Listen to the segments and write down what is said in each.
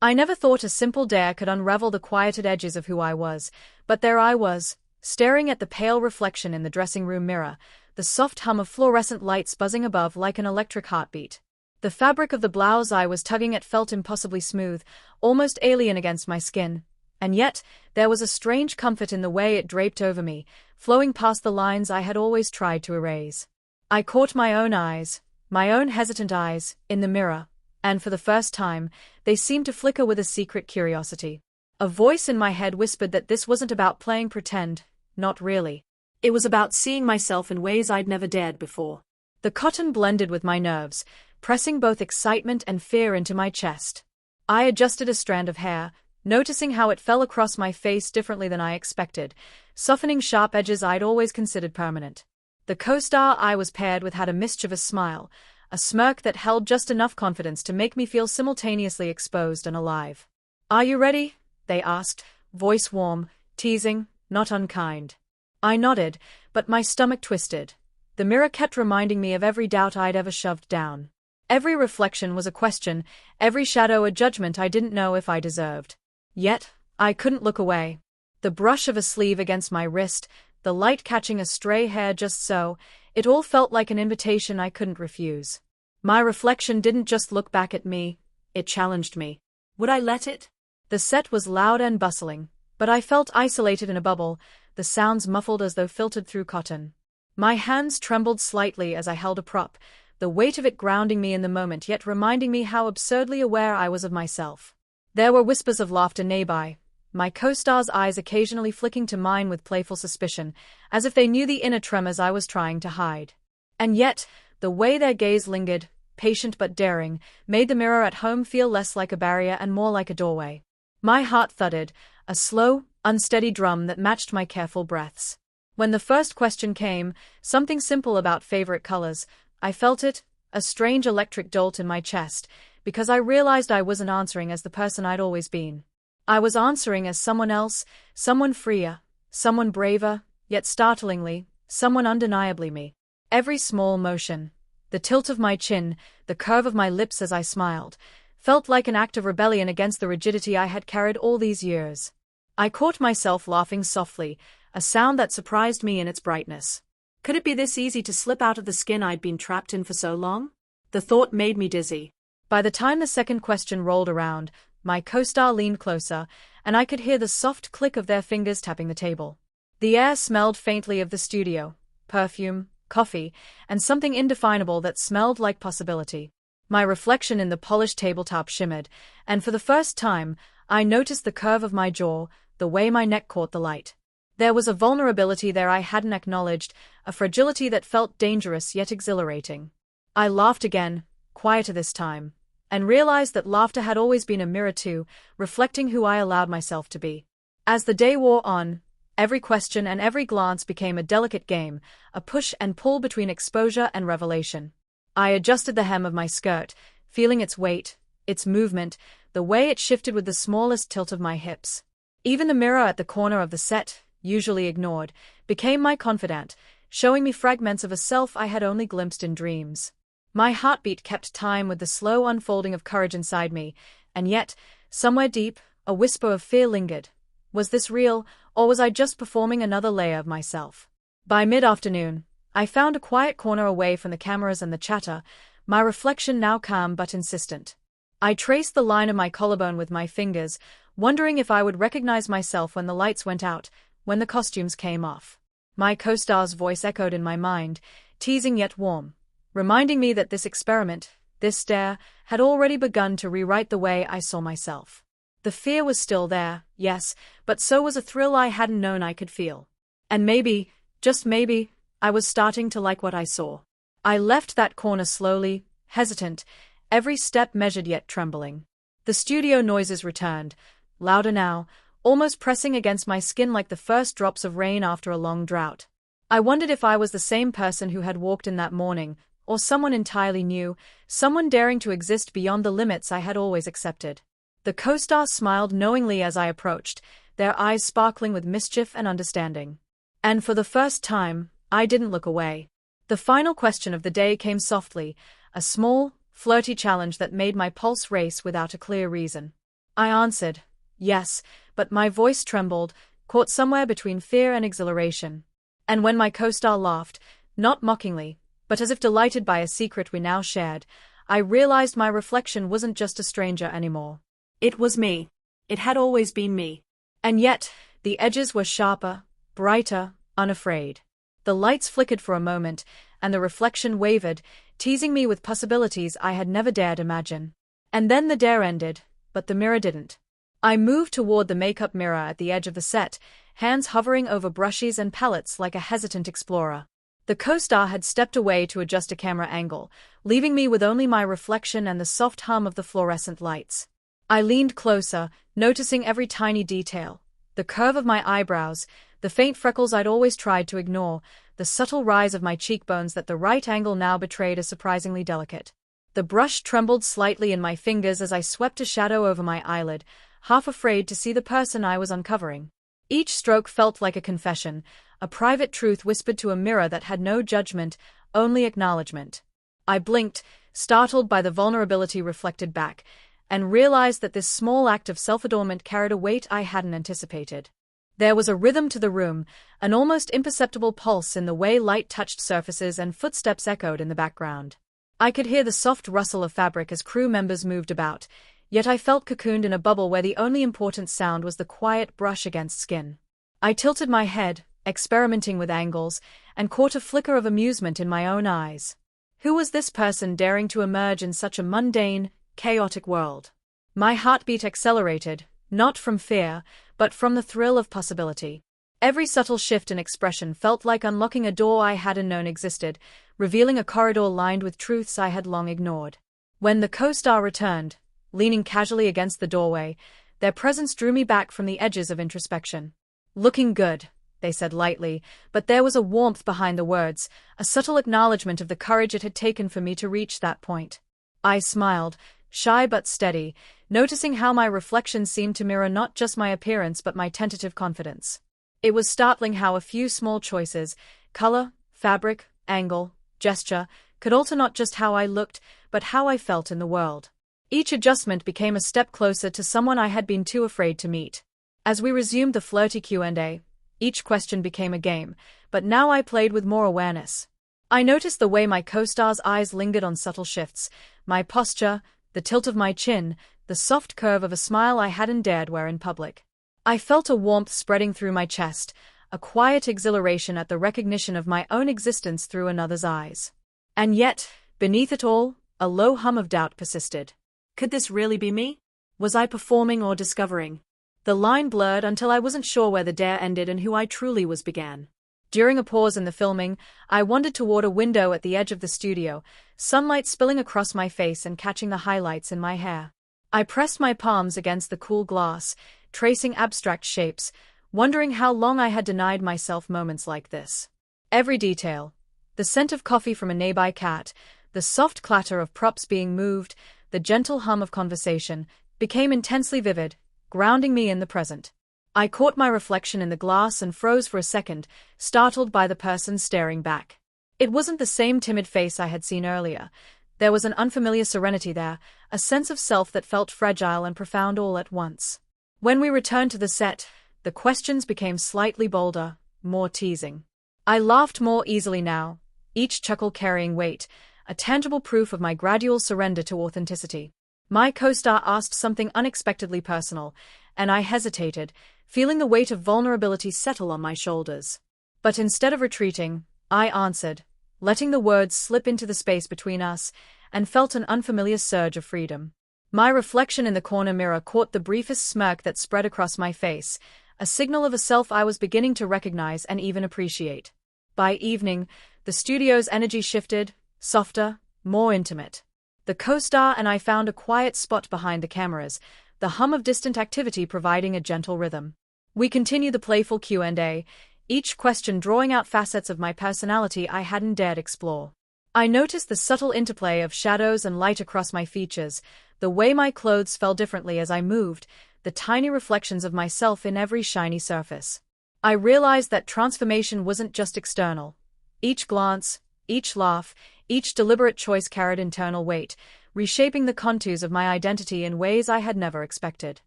I never thought a simple dare could unravel the quieted edges of who I was, but there I was, staring at the pale reflection in the dressing room mirror, the soft hum of fluorescent lights buzzing above like an electric heartbeat. The fabric of the blouse I was tugging at felt impossibly smooth, almost alien against my skin, and yet there was a strange comfort in the way it draped over me, flowing past the lines I had always tried to erase. I caught my own eyes, my own hesitant eyes, in the mirror, and for the first time, they seemed to flicker with a secret curiosity. A voice in my head whispered that this wasn't about playing pretend, not really. It was about seeing myself in ways I'd never dared before. The cotton blended with my nerves, pressing both excitement and fear into my chest. I adjusted a strand of hair, noticing how it fell across my face differently than I expected, softening sharp edges I'd always considered permanent. The co-star I was paired with had a mischievous smile, a smirk that held just enough confidence to make me feel simultaneously exposed and alive. "Are you ready?" they asked, voice warm, teasing, not unkind. I nodded, but my stomach twisted. The mirror kept reminding me of every doubt I'd ever shoved down. Every reflection was a question, every shadow a judgment I didn't know if I deserved. Yet, I couldn't look away. The brush of a sleeve against my wrist, the light catching a stray hair just so, it all felt like an invitation I couldn't refuse. My reflection didn't just look back at me, it challenged me. Would I let it? The set was loud and bustling, but I felt isolated in a bubble, the sounds muffled as though filtered through cotton. My hands trembled slightly as I held a prop, the weight of it grounding me in the moment yet reminding me how absurdly aware I was of myself. There were whispers of laughter nearby, my co-star's eyes occasionally flicking to mine with playful suspicion, as if they knew the inner tremors I was trying to hide. And yet, the way their gaze lingered, patient but daring, made the mirror at home feel less like a barrier and more like a doorway. My heart thudded, a slow, unsteady drum that matched my careful breaths. When the first question came, something simple about favorite colors, I felt it, a strange electric jolt in my chest, because I realized I wasn't answering as the person I'd always been. I was answering as someone else, someone freer, someone braver, yet startlingly, someone undeniably me. Every small motion, the tilt of my chin, the curve of my lips as I smiled, felt like an act of rebellion against the rigidity I had carried all these years. I caught myself laughing softly, a sound that surprised me in its brightness. Could it be this easy to slip out of the skin I'd been trapped in for so long? The thought made me dizzy. By the time the second question rolled around, my co-star leaned closer, and I could hear the soft click of their fingers tapping the table. The air smelled faintly of the studio, perfume, coffee, and something indefinable that smelled like possibility. My reflection in the polished tabletop shimmered, and for the first time, I noticed the curve of my jaw, the way my neck caught the light. There was a vulnerability there I hadn't acknowledged, a fragility that felt dangerous yet exhilarating. I laughed again, quieter this time, and realized that laughter had always been a mirror too, reflecting who I allowed myself to be. As the day wore on, every question and every glance became a delicate game, a push and pull between exposure and revelation. I adjusted the hem of my skirt, feeling its weight, its movement, the way it shifted with the smallest tilt of my hips. Even the mirror at the corner of the set, usually ignored, became my confidant, showing me fragments of a self I had only glimpsed in dreams. My heartbeat kept time with the slow unfolding of courage inside me, and yet, somewhere deep, a whisper of fear lingered. Was this real, or was I just performing another layer of myself? By mid-afternoon, I found a quiet corner away from the cameras and the chatter, my reflection now calm but insistent. I traced the line of my collarbone with my fingers, wondering if I would recognize myself when the lights went out, when the costumes came off. My co-star's voice echoed in my mind, teasing yet warm, reminding me that this experiment, this stare, had already begun to rewrite the way I saw myself. The fear was still there, yes, but so was a thrill I hadn't known I could feel. And maybe, just maybe, I was starting to like what I saw. I left that corner slowly, hesitant, every step measured yet trembling. The studio noises returned, louder now, almost pressing against my skin like the first drops of rain after a long drought. I wondered if I was the same person who had walked in that morning, or someone entirely new, someone daring to exist beyond the limits I had always accepted. The co-star smiled knowingly as I approached, their eyes sparkling with mischief and understanding. And for the first time, I didn't look away. The final question of the day came softly, a small, flirty challenge that made my pulse race without a clear reason. I answered, yes, but my voice trembled, caught somewhere between fear and exhilaration. And when my co-star laughed, not mockingly, but as if delighted by a secret we now shared, I realized my reflection wasn't just a stranger anymore. It was me. It had always been me. And yet, the edges were sharper, brighter, unafraid. The lights flickered for a moment, and the reflection wavered, teasing me with possibilities I had never dared imagine. And then the dare ended, but the mirror didn't. I moved toward the makeup mirror at the edge of the set, hands hovering over brushes and palettes like a hesitant explorer. The co-star had stepped away to adjust a camera angle, leaving me with only my reflection and the soft hum of the fluorescent lights. I leaned closer, noticing every tiny detail. The curve of my eyebrows, the faint freckles I'd always tried to ignore, the subtle rise of my cheekbones that the right angle now betrayed as surprisingly delicate. The brush trembled slightly in my fingers as I swept a shadow over my eyelid, half afraid to see the person I was uncovering. Each stroke felt like a confession, a private truth whispered to a mirror that had no judgment, only acknowledgement. I blinked, startled by the vulnerability reflected back, and realized that this small act of self-adornment carried a weight I hadn't anticipated. There was a rhythm to the room, an almost imperceptible pulse in the way light touched surfaces and footsteps echoed in the background. I could hear the soft rustle of fabric as crew members moved about, yet I felt cocooned in a bubble where the only important sound was the quiet brush against skin. I tilted my head, experimenting with angles, and caught a flicker of amusement in my own eyes. Who was this person daring to emerge in such a mundane, chaotic world? My heartbeat accelerated, not from fear, but from the thrill of possibility. Every subtle shift in expression felt like unlocking a door I hadn't known existed, revealing a corridor lined with truths I had long ignored. When the co-star returned, leaning casually against the doorway, their presence drew me back from the edges of introspection. "Looking good," they said lightly, but there was a warmth behind the words, a subtle acknowledgement of the courage it had taken for me to reach that point. I smiled, shy but steady, noticing how my reflection seemed to mirror not just my appearance but my tentative confidence. It was startling how a few small choices, color, fabric, angle, gesture, could alter not just how I looked, but how I felt in the world. Each adjustment became a step closer to someone I had been too afraid to meet. As we resumed the flirty Q&A, each question became a game, but now I played with more awareness. I noticed the way my co-star's eyes lingered on subtle shifts, my posture, the tilt of my chin, the soft curve of a smile I hadn't dared wear in public. I felt a warmth spreading through my chest, a quiet exhilaration at the recognition of my own existence through another's eyes. And yet, beneath it all, a low hum of doubt persisted. Could this really be me? Was I performing or discovering? The line blurred until I wasn't sure where the dare ended and who I truly was began. During a pause in the filming, I wandered toward a window at the edge of the studio, sunlight spilling across my face and catching the highlights in my hair. I pressed my palms against the cool glass, tracing abstract shapes, wondering how long I had denied myself moments like this. Every detail, the scent of coffee from a nearby cat, the soft clatter of props being moved, the gentle hum of conversation, became intensely vivid, grounding me in the present. I caught my reflection in the glass and froze for a second, startled by the person staring back. It wasn't the same timid face I had seen earlier. There was an unfamiliar serenity there, a sense of self that felt fragile and profound all at once. When we returned to the set, the questions became slightly bolder, more teasing. I laughed more easily now, each chuckle carrying weight, a tangible proof of my gradual surrender to authenticity. My co-star asked something unexpectedly personal, and I hesitated, feeling the weight of vulnerability settle on my shoulders. But instead of retreating, I answered, letting the words slip into the space between us, and felt an unfamiliar surge of freedom. My reflection in the corner mirror caught the briefest smirk that spread across my face, a signal of a self I was beginning to recognize and even appreciate. By evening, the studio's energy shifted, softer, more intimate. The co-star and I found a quiet spot behind the cameras, the hum of distant activity providing a gentle rhythm. We continued the playful Q&A, each question drawing out facets of my personality I hadn't dared explore. I noticed the subtle interplay of shadows and light across my features, the way my clothes fell differently as I moved, the tiny reflections of myself in every shiny surface. I realized that transformation wasn't just external. Each glance, each laugh, each deliberate choice carried internal weight, reshaping the contours of my identity in ways I had never expected.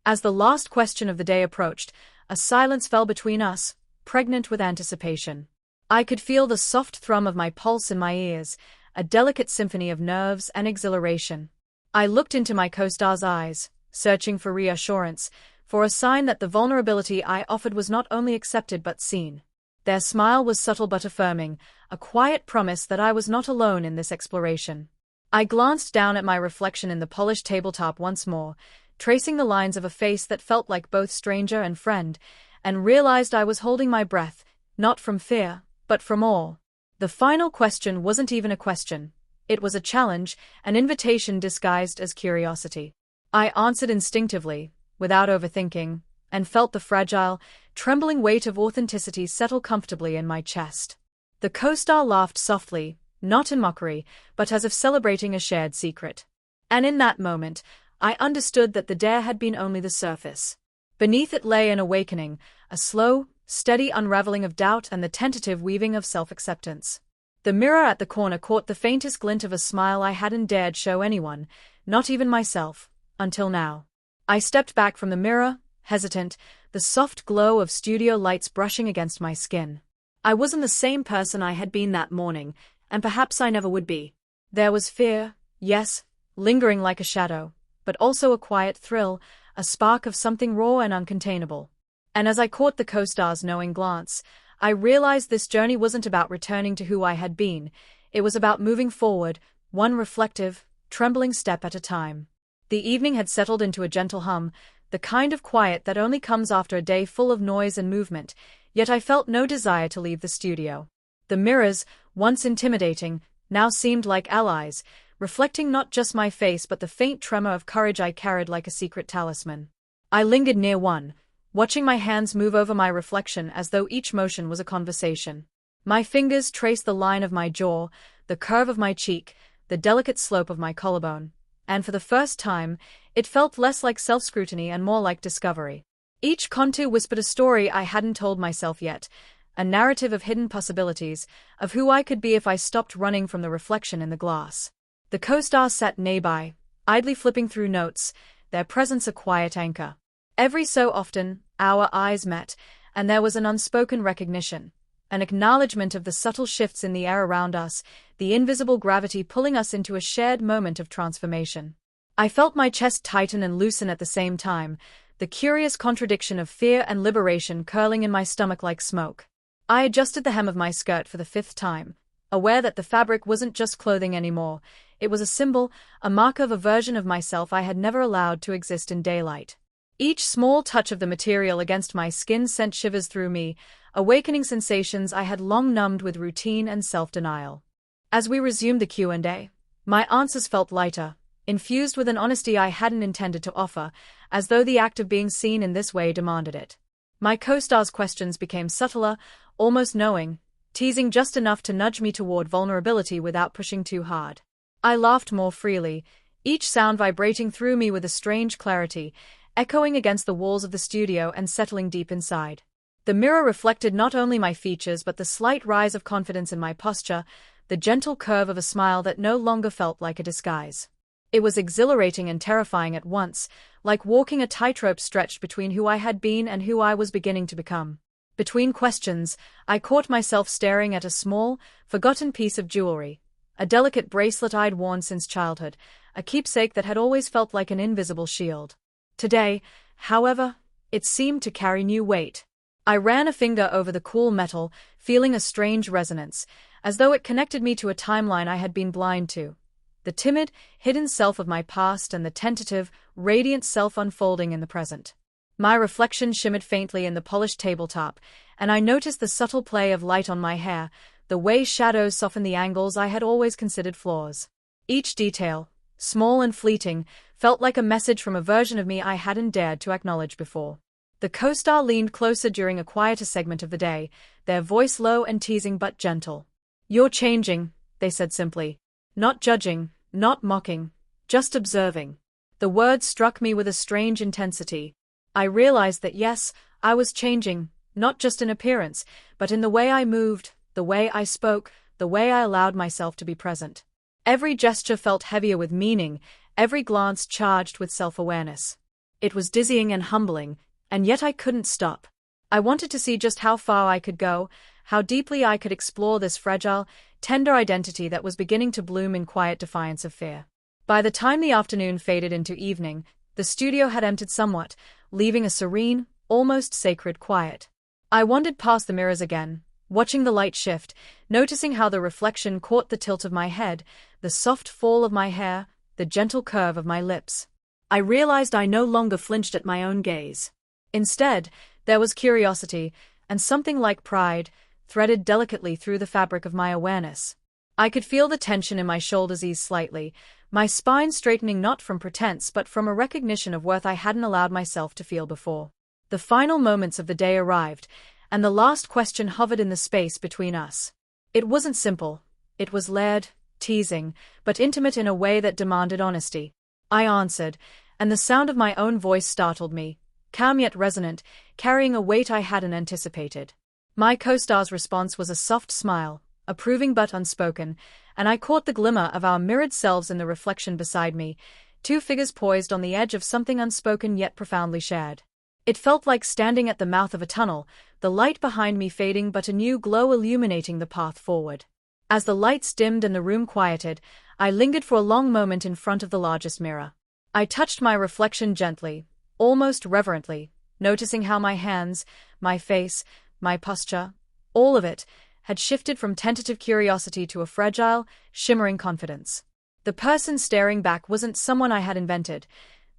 As the last question of the day approached, a silence fell between us, pregnant with anticipation. I could feel the soft thrum of my pulse in my ears, a delicate symphony of nerves and exhilaration. I looked into my co-star's eyes, searching for reassurance, for a sign that the vulnerability I offered was not only accepted but seen. Their smile was subtle but affirming, a quiet promise that I was not alone in this exploration. I glanced down at my reflection in the polished tabletop once more, tracing the lines of a face that felt like both stranger and friend, and realized I was holding my breath, not from fear, but from awe. The final question wasn't even a question. It was a challenge, an invitation disguised as curiosity. I answered instinctively, without overthinking, and felt the fragile, trembling weight of authenticity settle comfortably in my chest. The co-star laughed softly, not in mockery, but as if celebrating a shared secret. And in that moment, I understood that the dare had been only the surface. Beneath it lay an awakening, a slow, steady unraveling of doubt and the tentative weaving of self-acceptance. The mirror at the corner caught the faintest glint of a smile I hadn't dared show anyone, not even myself, until now. I stepped back from the mirror, hesitant, the soft glow of studio lights brushing against my skin. I wasn't the same person I had been that morning, and perhaps I never would be. There was fear, yes, lingering like a shadow, but also a quiet thrill, a spark of something raw and uncontainable. And as I caught the co-star's knowing glance, I realized this journey wasn't about returning to who I had been, it was about moving forward, one reflective, trembling step at a time. The evening had settled into a gentle hum, the kind of quiet that only comes after a day full of noise and movement, yet I felt no desire to leave the studio. The mirrors, once intimidating, now seemed like allies, reflecting not just my face but the faint tremor of courage I carried like a secret talisman. I lingered near one, watching my hands move over my reflection as though each motion was a conversation. My fingers traced the line of my jaw, the curve of my cheek, the delicate slope of my collarbone, and for the first time, it felt less like self-scrutiny and more like discovery. Each contour whispered a story I hadn't told myself yet, a narrative of hidden possibilities, of who I could be if I stopped running from the reflection in the glass. The co-stars sat nearby, idly flipping through notes, their presence a quiet anchor. Every so often, our eyes met, and there was an unspoken recognition, an acknowledgement of the subtle shifts in the air around us, the invisible gravity pulling us into a shared moment of transformation. I felt my chest tighten and loosen at the same time, the curious contradiction of fear and liberation curling in my stomach like smoke. I adjusted the hem of my skirt for the 5th time, aware that the fabric wasn't just clothing anymore, it was a symbol, a marker of a version of myself I had never allowed to exist in daylight. Each small touch of the material against my skin sent shivers through me, awakening sensations I had long numbed with routine and self-denial. As we resumed the Q&A, my answers felt lighter, infused with an honesty I hadn't intended to offer, as though the act of being seen in this way demanded it. My co-star's questions became subtler, almost knowing, teasing just enough to nudge me toward vulnerability without pushing too hard. I laughed more freely, each sound vibrating through me with a strange clarity, echoing against the walls of the studio and settling deep inside. The mirror reflected not only my features but the slight rise of confidence in my posture, the gentle curve of a smile that no longer felt like a disguise. It was exhilarating and terrifying at once, like walking a tightrope stretched between who I had been and who I was beginning to become. Between questions, I caught myself staring at a small, forgotten piece of jewelry, a delicate bracelet I'd worn since childhood, a keepsake that had always felt like an invisible shield. Today, however, it seemed to carry new weight. I ran a finger over the cool metal, feeling a strange resonance, as though it connected me to a timeline I had been blind to. The timid, hidden self of my past and the tentative, radiant self unfolding in the present. My reflection shimmered faintly in the polished tabletop, and I noticed the subtle play of light on my hair, the way shadows softened the angles I had always considered flaws. Each detail, small and fleeting, felt like a message from a version of me I hadn't dared to acknowledge before. The co-star leaned closer during a quieter segment of the day, their voice low and teasing but gentle. "You're changing," they said simply. Not judging, not mocking, just observing. The words struck me with a strange intensity. I realized that yes, I was changing, not just in appearance, but in the way I moved, the way I spoke, the way I allowed myself to be present. Every gesture felt heavier with meaning, every glance charged with self-awareness. It was dizzying and humbling, and yet I couldn't stop. I wanted to see just how far I could go, how deeply I could explore this fragile, tender identity that was beginning to bloom in quiet defiance of fear. By the time the afternoon faded into evening, the studio had emptied somewhat, leaving a serene, almost sacred quiet. I wandered past the mirrors again, watching the light shift, noticing how the reflection caught the tilt of my head, the soft fall of my hair, the gentle curve of my lips. I realized I no longer flinched at my own gaze. Instead, there was curiosity, and something like pride, threaded delicately through the fabric of my awareness. I could feel the tension in my shoulders ease slightly, my spine straightening not from pretense but from a recognition of worth I hadn't allowed myself to feel before. The final moments of the day arrived, and the last question hovered in the space between us. It wasn't simple. It was layered, teasing, but intimate in a way that demanded honesty. I answered, and the sound of my own voice startled me, calm yet resonant, carrying a weight I hadn't anticipated. My co-star's response was a soft smile, approving but unspoken, and I caught the glimmer of our mirrored selves in the reflection beside me, two figures poised on the edge of something unspoken yet profoundly shared. It felt like standing at the mouth of a tunnel, the light behind me fading but a new glow illuminating the path forward. As the lights dimmed and the room quieted, I lingered for a long moment in front of the largest mirror. I touched my reflection gently, almost reverently, noticing how my hands, my face, my posture, all of it, had shifted from tentative curiosity to a fragile, shimmering confidence. The person staring back wasn't someone I had invented.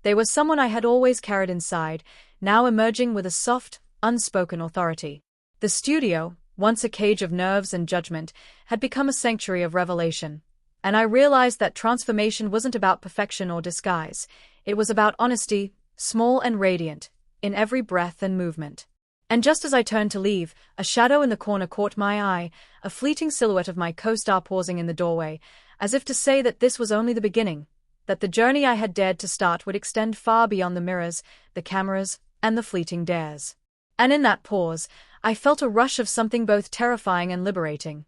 They were someone I had always carried inside, now emerging with a soft, unspoken authority. The studio, once a cage of nerves and judgment, had become a sanctuary of revelation. And I realized that transformation wasn't about perfection or disguise. It was about honesty, small and radiant, in every breath and movement. And just as I turned to leave, a shadow in the corner caught my eye, a fleeting silhouette of my co-star pausing in the doorway, as if to say that this was only the beginning, that the journey I had dared to start would extend far beyond the mirrors, the cameras, and the fleeting dares. And in that pause, I felt a rush of something both terrifying and liberating.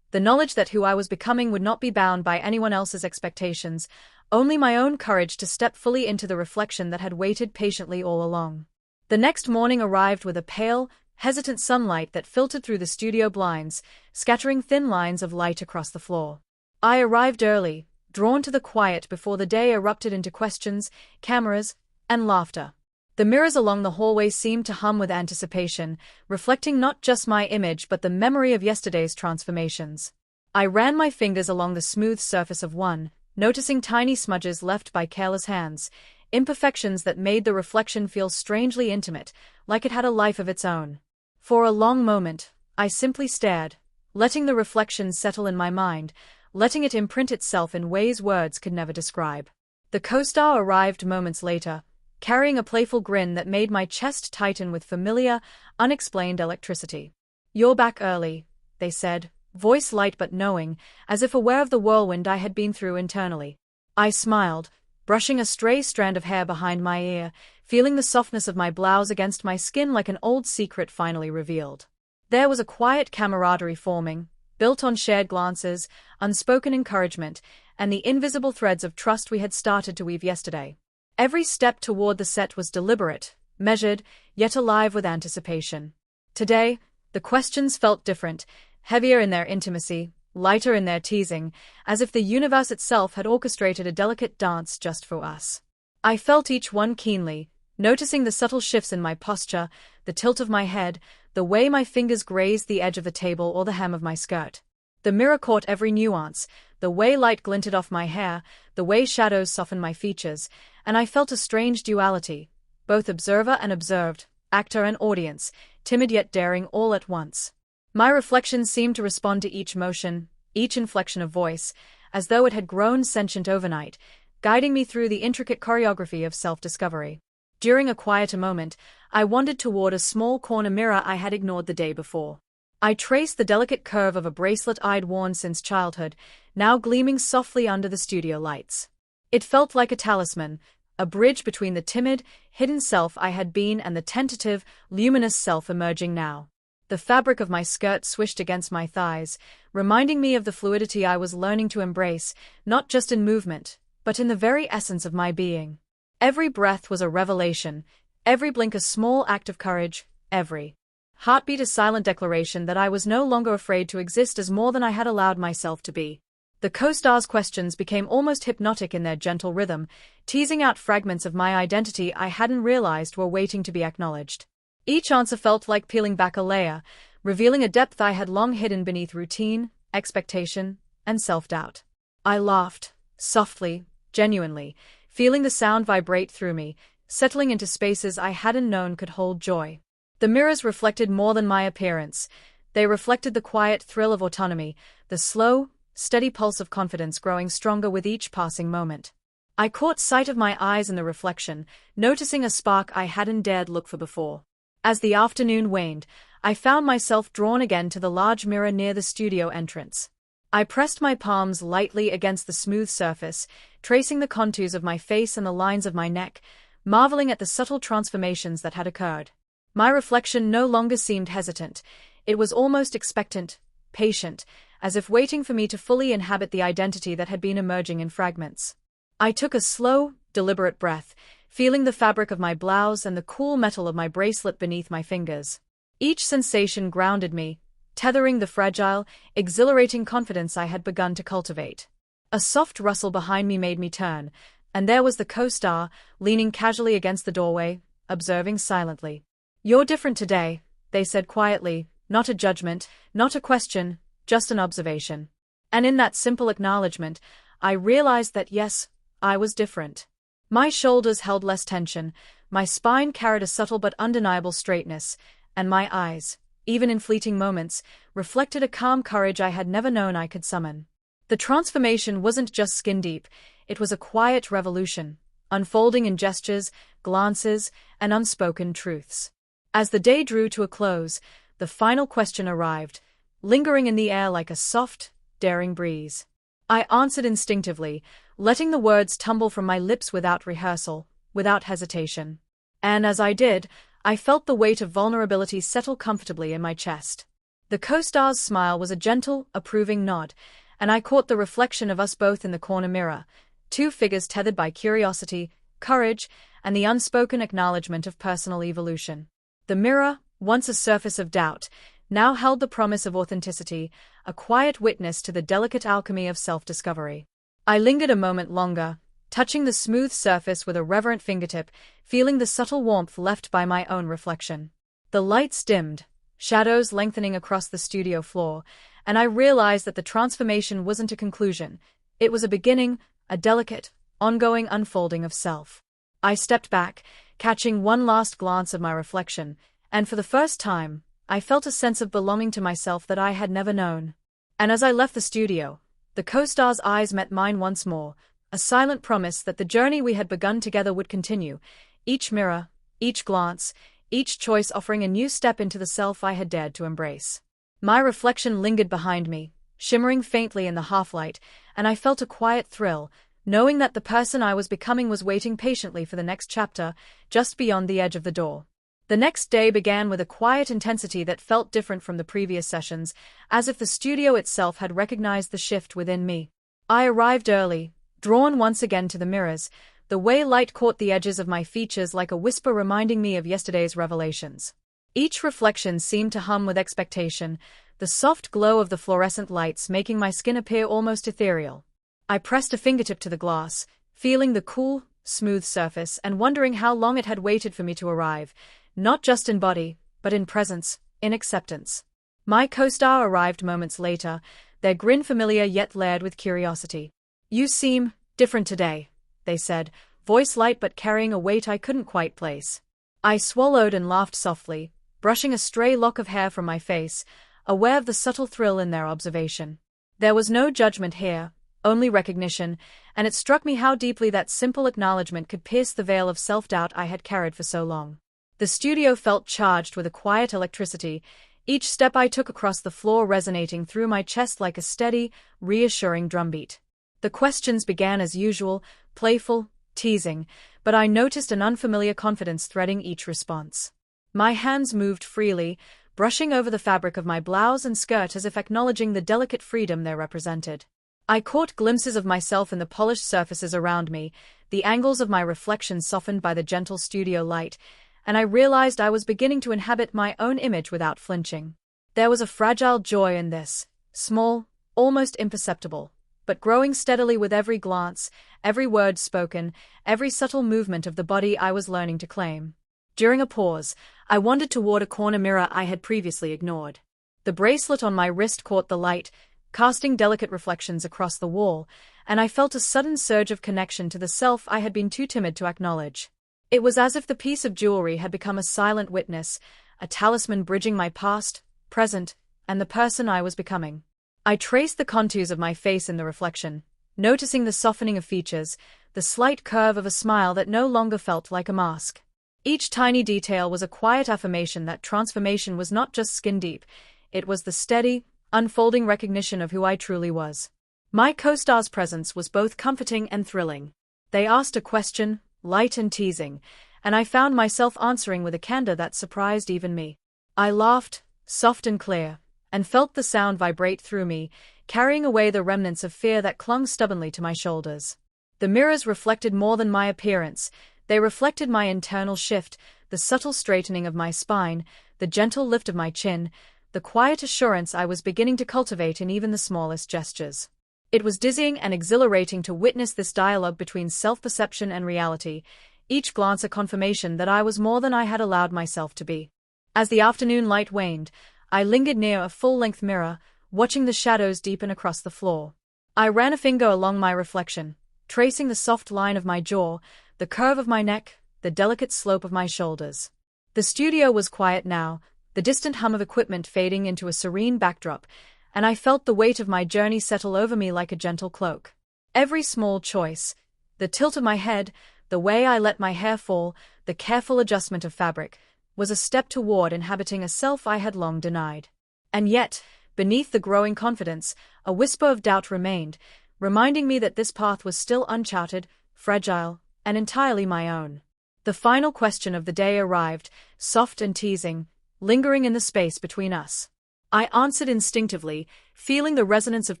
The knowledge that who I was becoming would not be bound by anyone else's expectations, only my own courage to step fully into the reflection that had waited patiently all along. The next morning arrived with a pale, hesitant sunlight that filtered through the studio blinds, scattering thin lines of light across the floor. I arrived early, drawn to the quiet before the day erupted into questions, cameras, and laughter. The mirrors along the hallway seemed to hum with anticipation, reflecting not just my image but the memory of yesterday's transformations. I ran my fingers along the smooth surface of one, noticing tiny smudges left by careless hands, imperfections that made the reflection feel strangely intimate, like it had a life of its own. For a long moment, I simply stared, letting the reflection settle in my mind, letting it imprint itself in ways words could never describe. The co-star arrived moments later, carrying a playful grin that made my chest tighten with familiar, unexplained electricity. "You're back early," they said, voice light but knowing, as if aware of the whirlwind I had been through internally. I smiled, brushing a stray strand of hair behind my ear, feeling the softness of my blouse against my skin like an old secret finally revealed. There was a quiet camaraderie forming, built on shared glances, unspoken encouragement, and the invisible threads of trust we had started to weave yesterday. Every step toward the set was deliberate, measured, yet alive with anticipation. Today, the questions felt different, heavier in their intimacy, lighter in their teasing, as if the universe itself had orchestrated a delicate dance just for us. I felt each one keenly, noticing the subtle shifts in my posture, the tilt of my head, the way my fingers grazed the edge of the table or the hem of my skirt. The mirror caught every nuance, the way light glinted off my hair, the way shadows softened my features, and I felt a strange duality, both observer and observed, actor and audience, timid yet daring all at once. My reflection seemed to respond to each motion, each inflection of voice, as though it had grown sentient overnight, guiding me through the intricate choreography of self-discovery. During a quieter moment, I wandered toward a small corner mirror I had ignored the day before. I traced the delicate curve of a bracelet I'd worn since childhood, now gleaming softly under the studio lights. It felt like a talisman, a bridge between the timid, hidden self I had been and the tentative, luminous self emerging now. The fabric of my skirt swished against my thighs, reminding me of the fluidity I was learning to embrace, not just in movement, but in the very essence of my being. Every breath was a revelation, every blink a small act of courage, every heartbeat a silent declaration that I was no longer afraid to exist as more than I had allowed myself to be. The co-star's questions became almost hypnotic in their gentle rhythm, teasing out fragments of my identity I hadn't realized were waiting to be acknowledged. Each answer felt like peeling back a layer, revealing a depth I had long hidden beneath routine, expectation, and self-doubt. I laughed, softly, genuinely, feeling the sound vibrate through me, settling into spaces I hadn't known could hold joy. The mirrors reflected more than my appearance. They reflected the quiet thrill of autonomy, the slow, steady pulse of confidence growing stronger with each passing moment. I caught sight of my eyes in the reflection, noticing a spark I hadn't dared look for before. As the afternoon waned, I found myself drawn again to the large mirror near the studio entrance. I pressed my palms lightly against the smooth surface, tracing the contours of my face and the lines of my neck, marveling at the subtle transformations that had occurred. My reflection no longer seemed hesitant. It was almost expectant, patient, as if waiting for me to fully inhabit the identity that had been emerging in fragments. I took a slow, deliberate breath, feeling the fabric of my blouse and the cool metal of my bracelet beneath my fingers. Each sensation grounded me, tethering the fragile, exhilarating confidence I had begun to cultivate. A soft rustle behind me made me turn, and there was the co-star, leaning casually against the doorway, observing silently. "You're different today," they said quietly, not a judgment, not a question, just an observation. And in that simple acknowledgement, I realized that yes, I was different. My shoulders held less tension, my spine carried a subtle but undeniable straightness, and my eyes, even in fleeting moments, reflected a calm courage I had never known I could summon. The transformation wasn't just skin-deep, it was a quiet revolution, unfolding in gestures, glances, and unspoken truths. As the day drew to a close, the final question arrived, lingering in the air like a soft, daring breeze. I answered instinctively, letting the words tumble from my lips without rehearsal, without hesitation. And as I did, I felt the weight of vulnerability settle comfortably in my chest. The co-star's smile was a gentle, approving nod, and I caught the reflection of us both in the corner mirror, two figures tethered by curiosity, courage, and the unspoken acknowledgement of personal evolution. The mirror, once a surface of doubt, now held the promise of authenticity, a quiet witness to the delicate alchemy of self-discovery. I lingered a moment longer, touching the smooth surface with a reverent fingertip, feeling the subtle warmth left by my own reflection. The lights dimmed, shadows lengthening across the studio floor, and I realized that the transformation wasn't a conclusion. It was a beginning, a delicate, ongoing unfolding of self. I stepped back, catching one last glance of my reflection, and for the first time, I felt a sense of belonging to myself that I had never known. And as I left the studio, the co-star's eyes met mine once more, a silent promise that the journey we had begun together would continue, each mirror, each glance, each choice offering a new step into the self I had dared to embrace. My reflection lingered behind me, shimmering faintly in the half-light, and I felt a quiet thrill, knowing that the person I was becoming was waiting patiently for the next chapter, just beyond the edge of the door. The next day began with a quiet intensity that felt different from the previous sessions, as if the studio itself had recognized the shift within me. I arrived early, drawn once again to the mirrors, the way light caught the edges of my features like a whisper reminding me of yesterday's revelations. Each reflection seemed to hum with expectation, the soft glow of the fluorescent lights making my skin appear almost ethereal. I pressed a fingertip to the glass, feeling the cool, smooth surface and wondering how long it had waited for me to arrive, not just in body, but in presence, in acceptance. My co-star arrived moments later, their grin familiar yet layered with curiosity. "You seem different today," they said, voice light but carrying a weight I couldn't quite place. I swallowed and laughed softly, brushing a stray lock of hair from my face, aware of the subtle thrill in their observation. There was no judgment here, only recognition, and it struck me how deeply that simple acknowledgement could pierce the veil of self-doubt I had carried for so long. The studio felt charged with a quiet electricity, each step I took across the floor resonating through my chest like a steady, reassuring drumbeat. The questions began as usual, playful, teasing, but I noticed an unfamiliar confidence threading each response. My hands moved freely, brushing over the fabric of my blouse and skirt as if acknowledging the delicate freedom they represented. I caught glimpses of myself in the polished surfaces around me, the angles of my reflection softened by the gentle studio light, and I realized I was beginning to inhabit my own image without flinching. There was a fragile joy in this, small, almost imperceptible, but growing steadily with every glance, every word spoken, every subtle movement of the body I was learning to claim. During a pause, I wandered toward a corner mirror I had previously ignored. The bracelet on my wrist caught the light, casting delicate reflections across the wall, and I felt a sudden surge of connection to the self I had been too timid to acknowledge. It was as if the piece of jewelry had become a silent witness, a talisman bridging my past, present, and the person I was becoming. I traced the contours of my face in the reflection, noticing the softening of features, the slight curve of a smile that no longer felt like a mask. Each tiny detail was a quiet affirmation that transformation was not just skin-deep, it was the steady, unfolding recognition of who I truly was. My co-star's presence was both comforting and thrilling. They asked a question, light and teasing, and I found myself answering with a candor that surprised even me. I laughed, soft and clear, and felt the sound vibrate through me, carrying away the remnants of fear that clung stubbornly to my shoulders. The mirrors reflected more than my appearance. They reflected my internal shift, the subtle straightening of my spine, the gentle lift of my chin, the quiet assurance I was beginning to cultivate in even the smallest gestures. It was dizzying and exhilarating to witness this dialogue between self-perception and reality, each glance a confirmation that I was more than I had allowed myself to be. As the afternoon light waned, I lingered near a full-length mirror, watching the shadows deepen across the floor. I ran a finger along my reflection, tracing the soft line of my jaw, the curve of my neck, the delicate slope of my shoulders. The studio was quiet now, the distant hum of equipment fading into a serene backdrop, and I felt the weight of my journey settle over me like a gentle cloak. Every small choice, the tilt of my head, the way I let my hair fall, the careful adjustment of fabric, was a step toward inhabiting a self I had long denied. And yet, beneath the growing confidence, a whisper of doubt remained, reminding me that this path was still uncharted, fragile, and entirely my own. The final question of the day arrived, soft and teasing, lingering in the space between us. I answered instinctively, feeling the resonance of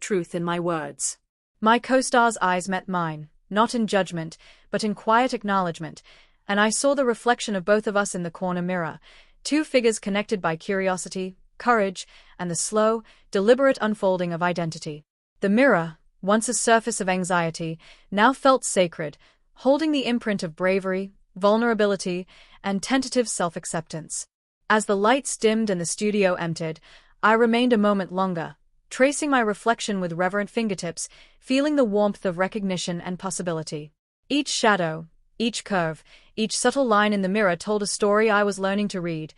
truth in my words. My co-star's eyes met mine, not in judgment, but in quiet acknowledgement, and I saw the reflection of both of us in the corner mirror, two figures connected by curiosity, courage, and the slow, deliberate unfolding of identity. The mirror, once a surface of anxiety, now felt sacred, holding the imprint of bravery, vulnerability, and tentative self-acceptance. As the lights dimmed and the studio emptied, I remained a moment longer, tracing my reflection with reverent fingertips, feeling the warmth of recognition and possibility. Each shadow, each curve, each subtle line in the mirror told a story I was learning to read,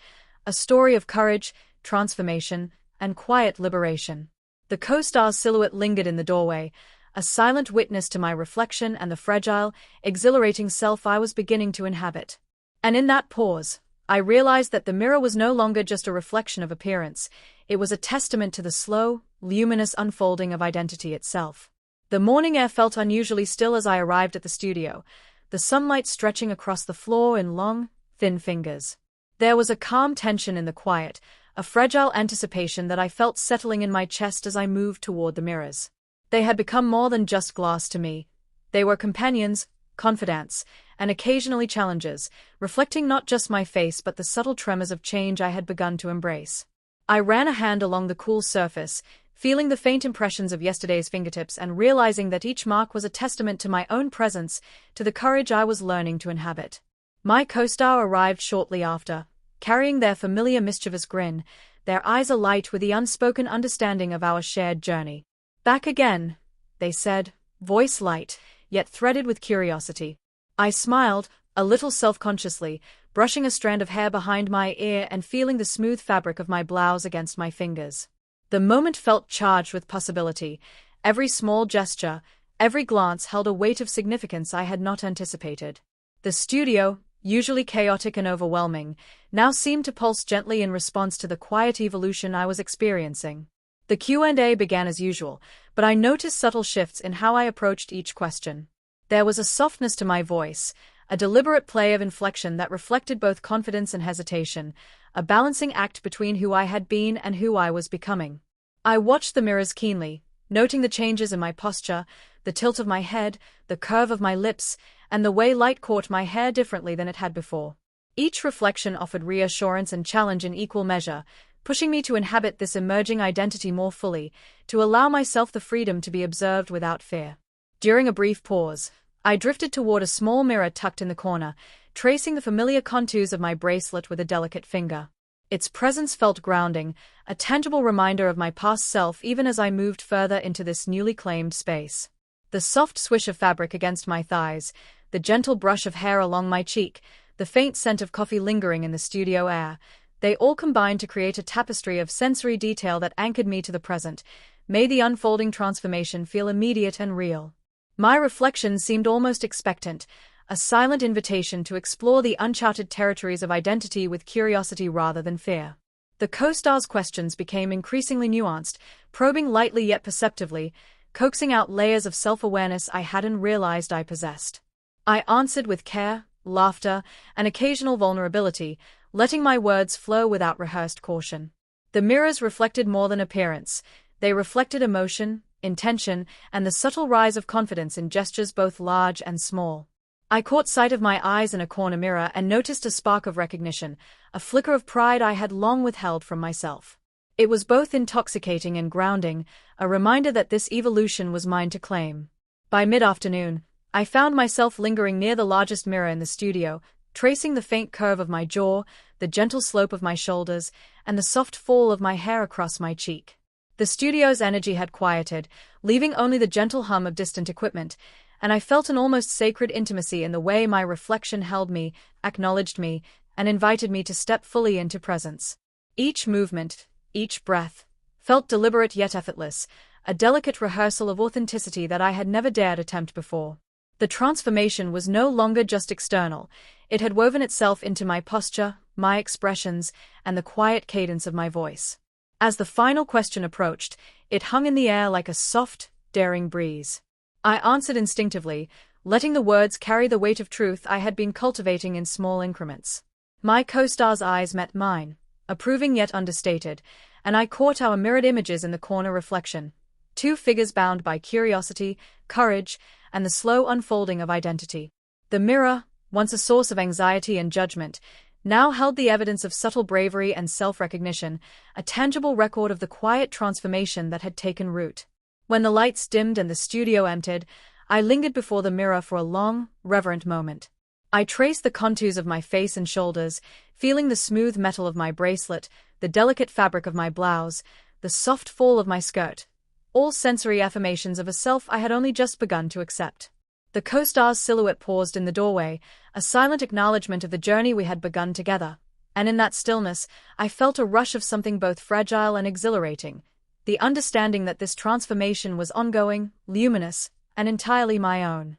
a story of courage, transformation, and quiet liberation. The co-star's silhouette lingered in the doorway, a silent witness to my reflection and the fragile, exhilarating self I was beginning to inhabit. And in that pause, I realized that the mirror was no longer just a reflection of appearance, it was a testament to the slow, luminous unfolding of identity itself. The morning air felt unusually still as I arrived at the studio, the sunlight stretching across the floor in long, thin fingers. There was a calm tension in the quiet, a fragile anticipation that I felt settling in my chest as I moved toward the mirrors. They had become more than just glass to me. They were companions, confidants, and occasionally challenges, reflecting not just my face but the subtle tremors of change I had begun to embrace. I ran a hand along the cool surface, feeling the faint impressions of yesterday's fingertips and realizing that each mark was a testament to my own presence, to the courage I was learning to inhabit. My co-star arrived shortly after, carrying their familiar mischievous grin, their eyes alight with the unspoken understanding of our shared journey. "Back again," they said, voice light, yet threaded with curiosity. I smiled, a little self-consciously, brushing a strand of hair behind my ear and feeling the smooth fabric of my blouse against my fingers. The moment felt charged with possibility. Every small gesture, every glance held a weight of significance I had not anticipated. The studio, usually chaotic and overwhelming, now seemed to pulse gently in response to the quiet evolution I was experiencing. The Q&A began as usual, but I noticed subtle shifts in how I approached each question. There was a softness to my voice, a deliberate play of inflection that reflected both confidence and hesitation, a balancing act between who I had been and who I was becoming. I watched the mirrors keenly, noting the changes in my posture, the tilt of my head, the curve of my lips, and the way light caught my hair differently than it had before. Each reflection offered reassurance and challenge in equal measure, pushing me to inhabit this emerging identity more fully, to allow myself the freedom to be observed without fear. During a brief pause, I drifted toward a small mirror tucked in the corner, tracing the familiar contours of my bracelet with a delicate finger. Its presence felt grounding, a tangible reminder of my past self even as I moved further into this newly claimed space. The soft swish of fabric against my thighs, the gentle brush of hair along my cheek, the faint scent of coffee lingering in the studio air, they all combined to create a tapestry of sensory detail that anchored me to the present, made the unfolding transformation feel immediate and real. My reflection seemed almost expectant, a silent invitation to explore the uncharted territories of identity with curiosity rather than fear. The co-star's questions became increasingly nuanced, probing lightly yet perceptively, coaxing out layers of self-awareness I hadn't realized I possessed. I answered with care, laughter, and occasional vulnerability, letting my words flow without rehearsed caution. The mirrors reflected more than appearance. They reflected emotion, intention, and the subtle rise of confidence in gestures both large and small. I caught sight of my eyes in a corner mirror and noticed a spark of recognition, a flicker of pride I had long withheld from myself. It was both intoxicating and grounding, a reminder that this evolution was mine to claim. By mid-afternoon, I found myself lingering near the largest mirror in the studio, tracing the faint curve of my jaw, the gentle slope of my shoulders, and the soft fall of my hair across my cheek. The studio's energy had quieted, leaving only the gentle hum of distant equipment, and I felt an almost sacred intimacy in the way my reflection held me, acknowledged me, and invited me to step fully into presence. Each movement, each breath, felt deliberate yet effortless, a delicate rehearsal of authenticity that I had never dared attempt before. The transformation was no longer just external, it had woven itself into my posture, my expressions, and the quiet cadence of my voice. As the final question approached, it hung in the air like a soft, daring breeze. I answered instinctively, letting the words carry the weight of truth I had been cultivating in small increments. My co-star's eyes met mine, approving yet understated, and I caught our mirrored images in the corner reflection, two figures bound by curiosity, courage, and the slow unfolding of identity. The mirror, once a source of anxiety and judgment, now held the evidence of subtle bravery and self-recognition, a tangible record of the quiet transformation that had taken root. When the lights dimmed and the studio emptied, I lingered before the mirror for a long, reverent moment. I traced the contours of my face and shoulders, feeling the smooth metal of my bracelet, the delicate fabric of my blouse, the soft fall of my skirt, all sensory affirmations of a self I had only just begun to accept. The co-star's silhouette paused in the doorway, a silent acknowledgement of the journey we had begun together, and in that stillness, I felt a rush of something both fragile and exhilarating, the understanding that this transformation was ongoing, luminous, and entirely my own.